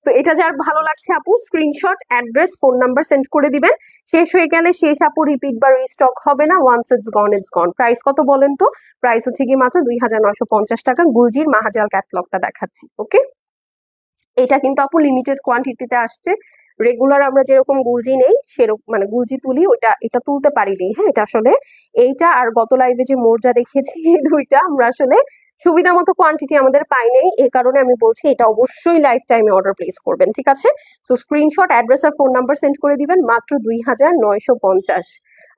তো এটা যার ভালো লাগছে আপু screenshot, address, phone number send করে দিবেন। শেষ হয়ে গেলে শেষ আপু, রিপিট বা রিস্টক হবে না। Once it's gone it's gone. Price কত বলেন তো? প্রাইস হচ্ছে কি মাত্র 2950 টাকা। গুলজির মাহাজাল ক্যাটলগটা দেখাচ্ছি। ওকে, এটা কিন্তু আপু লিমিটেড কোয়ান্টিটিতে আসছে। রেগুলার আমরা যেরকম গুলজি নেই সেরকম, মানে গুলজি তুলি, ওইটা এটা তুলতে পারিনি। হ্যাঁ, এটা আসলে এইটা আর গত লাইভে যে মোর্জা দেখিয়েছি এই দুইটা আমরা আসলে সুবিধা মতো কোয়ান্টিটি আমাদের পাই নাই, এই কারণে আমি বলছি এটা অবশ্যই লাইফ টাইমে অর্ডার প্লেস করবেন। ঠিক আছে, সো স্ক্রিনশট, অ্যাড্রেস আর ফোন নাম্বার সেন্ড করে দিবেন। মাত্র 2950।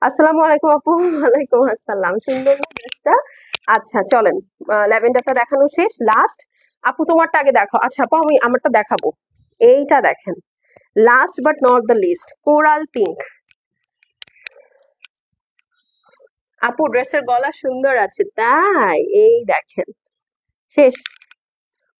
আসসালামু আলাইকুম আপু। ওয়ালাইকুম আসসালাম। সুন্দর ড্রেসটা। আচ্ছা চলেন, ল্যাভেন্ডারটা দেখানো শেষ, লাস্ট আপু তোমারটা আগে দেখো। আচ্ছা আপু আমি আমারটা দেখাবো। এইটা দেখেন, last but not the least, coral pink. আপু ড্রেসের গলা সুন্দর আছে তাই? এই দেখেন, শেষ।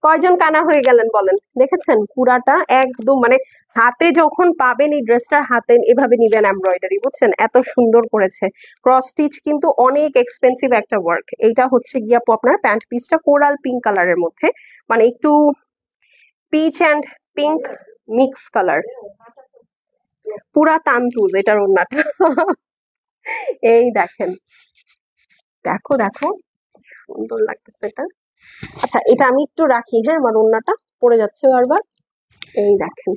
কয়জন কানা হয়ে গেলেন বলেন? দেখেছেন পুরাটা একদম, মানে হাতে যখন পাবেন এই ড্রেসটার হাতে এভাবে নিবেন এমব্রয়ডারি, বুঝছেন? এত সুন্দর করেছে। ক্রস স্টিচ কিন্তু অনেক এক্সপেন্সিভ একটা ওয়ার্ক। এইটা হচ্ছে গিয়ে আপু আপনার প্যান্ট পিসটা কোরাল পিঙ্ক কালারের মধ্যে, মানে একটু peach and pink mix colour, পুরা তান্তুজ এটার ওড়নাটা। এই দেখেন, দেখো দেখো সুন্দর লাগতেছে এটা। আচ্ছা এটা আমি একটু রাখি, হ্যাঁ আমার ওড়নাটা পড়ে যাচ্ছে বারবার। এই দেখেন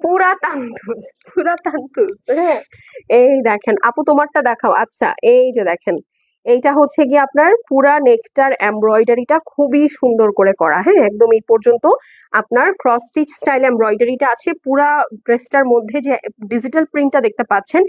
পুরা তান্তুজ, পুরা তান্তুজ। হ্যাঁ এই দেখেন আপু তোমারটা দেখাও। আচ্ছা এই যে দেখেন, এইটা হচ্ছে গিয়ে আপনার পুরা নেকটার এমব্রয়ডারিটা খুবই সুন্দর করে করা। হ্যাঁ একদম এই পর্যন্ত আপনার ক্রস স্টিচ স্টাইল এমব্রয়ডারিটা আছে। পুরা ড্রেসটার মধ্যে যে ডিজিটাল প্রিন্টটা দেখতে পাচ্ছেন,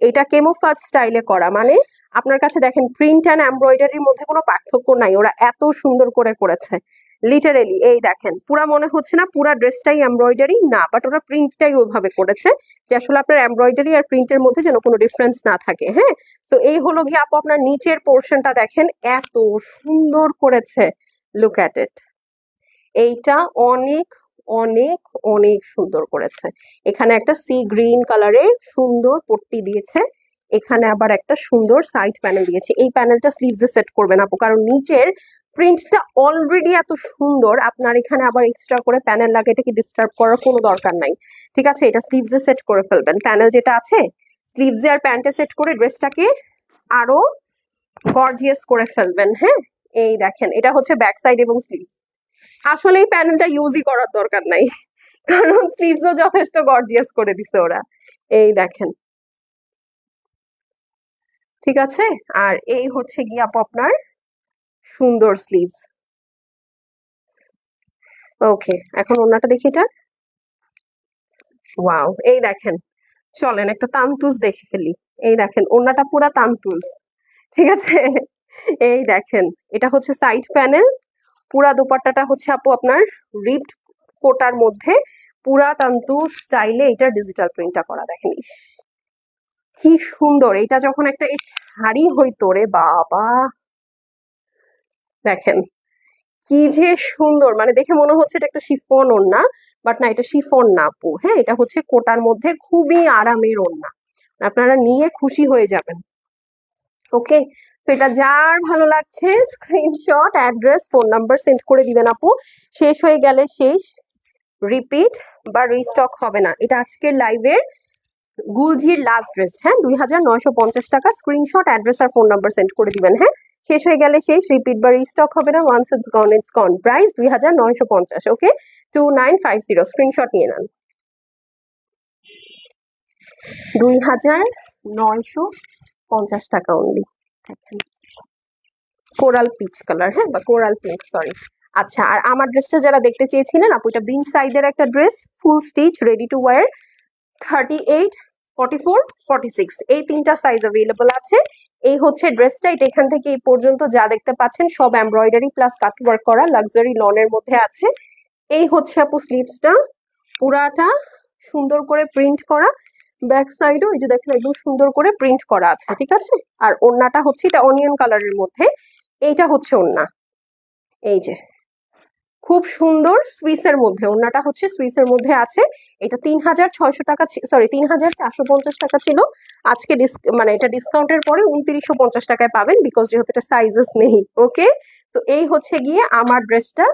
এটা কেমোফাজ স্টাইলে করা, মানে আপনার কাছে দেখেন প্রিন্ট অ্যান্ড এমব্রয়ডারির মধ্যে কোনো পার্থক্য নাই, ওরা এত সুন্দর করে করেছে। লিটারেলি এই দেখেন, পুরা মনে হচ্ছে না পুরা ড্রেসটাই এমব্রয়ডারি, না বাট ওরা প্রিন্টটাই ওইভাবে করেছে যে আসলে আপনার এমব্রয়ডারি আর প্রিন্টের মধ্যে যেন কোনো ডিফারেন্স না থাকে। হ্যাঁ, তো এই হলো গিয়ে আপু আপনার নিচের পোর্শনটা দেখেন এত সুন্দর করেছে, লুক অ্যাট ইট। এইটা অনেক অনেক অনেক সুন্দর করেছে। এখানে একটা সি গ্রিন কালারের সুন্দর পট্টি দিয়েছে, এখানে আবার একটা সুন্দর সাইড প্যানেল দিয়েছে। এই প্যানেলটা স্লিভসে সেট করবেন আপু, কারণ নিচের প্রিন্টটা অলরেডি এত সুন্দর, আপনার এখানে আবার এক্সট্রা করে প্যানেল লাগে, এটাকে ডিস্টার্ব করার কোনো দরকার নাই। ঠিক আছে, এটা স্লিভসে সেট করে ফেলবেন, প্যানেল যেটা আছে স্লিভসে আর প্যান্টে সেট করে ড্রেসটাকে আরো গর্জিয়াস করে ফেলবেন। হ্যাঁ, এই দেখেন এটা হচ্ছে ব্যাক সাইড এবং স্লিভস। আসলে এই প্যানেলটা ইউজই করার দরকার নাই, কারণ স্লিভসও যথেষ্ট গর্জিয়াস করে দিছে ওরা। এই দেখেন, ঠিক আছে। আর এই হচ্ছে গিয়ে আপু আপনার সুন্দর স্লিভস। ওকে, এখন ওড়নাটা দেখি এটা। ওয়াও, এই দেখেন, চলেন একটা তান্তুজ দেখে ফেলি। এই দেখেন ওড়নাটা পুরা তান্তুজ, ঠিক আছে। এই দেখেন, এটা হচ্ছে সাইড প্যানেল, পুরা দোপাট্টাটা হচ্ছে আপু আপনার রিপড কোটার মধ্যে পুরা তান্তু স্টাইলে এটা ডিজিটাল প্রিন্টটা করা। দেখেন ইস, কি সুন্দর। এটা যখন একটা শাড়ি হইতো রে বাবা, দেখেন কি যে সুন্দর, মানে দেখে মনে হচ্ছে এটা একটা শিফন ওড়না, বাট না, এটা শিফন না আপু। হ্যাঁ, এটা হচ্ছে কোটার মধ্যে খুবই আরামের ওড়না, আপনারা নিয়ে খুশি হয়ে যাবেন। ওকে, তো এটা যার ভালো লাগছে screenshot, address, phone number send করে দিবেন আপু। শেষ হয়ে গেলে শেষ, রিপিট বা রিস্টক হবে না। এটা আজকের লাইভের গুলজির লাস্ট ড্রেস। হ্যাঁ, 2950 টাকা। স্ক্রিনশট, অ্যাড্রেস আর ফোন নাম্বার সেন্ড করে দিবেন। হ্যাঁ, শেষ হয়ে গেলে শেষ, রিপিট বা রিস্টক হবে না। Once it's gone it's gone. Price 2950। Okay, 2950। Screenshot নিয়ে নেন। 2950 টাকা অনলি। দেখেন কোরাল পিচ কালার, হ্যাঁ, বা কোরাল পিঙ্ক, সরি। আচ্ছা, আর আমার ড্রেসটা যারা দেখতে চেয়েছিলেন আপু, এটা বিন সাইডের একটা dress, full stitch, ready to wire, 38, 44, 46 এই তিনটা সাইজ অ্যাভেলেবল আছে। এই হচ্ছে ড্রেসটা। এটা এখান থেকে এই পর্যন্ত যা দেখতে পাচ্ছেন সব এমব্রয়ডারি প্লাস কাট ওয়ার্ক করা লাক্সারি লনের মধ্যে আছে। এই হচ্ছে আপু স্লিভসটা, পুরাটা সুন্দর করে প্রিন্ট করা, ব্যাক সাইডও এই যে দেখেন একদম সুন্দর করে প্রিন্ট করা আছে। ঠিক আছে, আর ওড়নাটা হচ্ছে এটা অনিয়ন কালারের মধ্যে, এইটা হচ্ছে ওড়না, এই যে খুব সুন্দর সুইসের মধ্যে, ওড়নাটা হচ্ছে সুইসের মধ্যে আছে। এটা 3600 টাকা, সরি 3450 টাকা ছিল। আজকে মানে এটা ডিসকাউন্টের পরে 2950 টাকায় পাবেন, বিকজ যেহেতু এটা সাইজেস নেই। ওকে, তো এই হচ্ছে গিয়ে আমার ড্রেসটা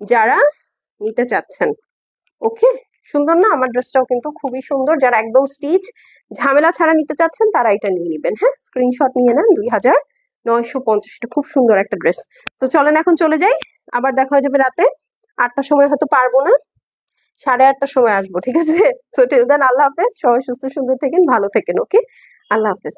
যারা নিতে চাচ্ছেন। ওকে, সুন্দর না? আমার ড্রেসটাও কিন্তু খুবই সুন্দর। যারা একদম স্টিচ ঝামেলা ছাড়া নিতে চাচ্ছেন তারা এটা নিয়ে নেবেন। হ্যাঁ, স্ক্রিনশট নিয়ে নেন। 2950, এটা খুব সুন্দর একটা ড্রেস। তো চলেন এখন চলে যাই, আবার দেখা হয়ে যাবে রাতে 8টার সময়, হয়তো পারবো না, 8:30টার সময় আসবো। ঠিক আছে, তো টিল দেন আল্লাহ হাফেজ, সবাই সুস্থ সুন্দর থাকেন, ভালো থাকেন। ওকে, আল্লাহ হাফেজ।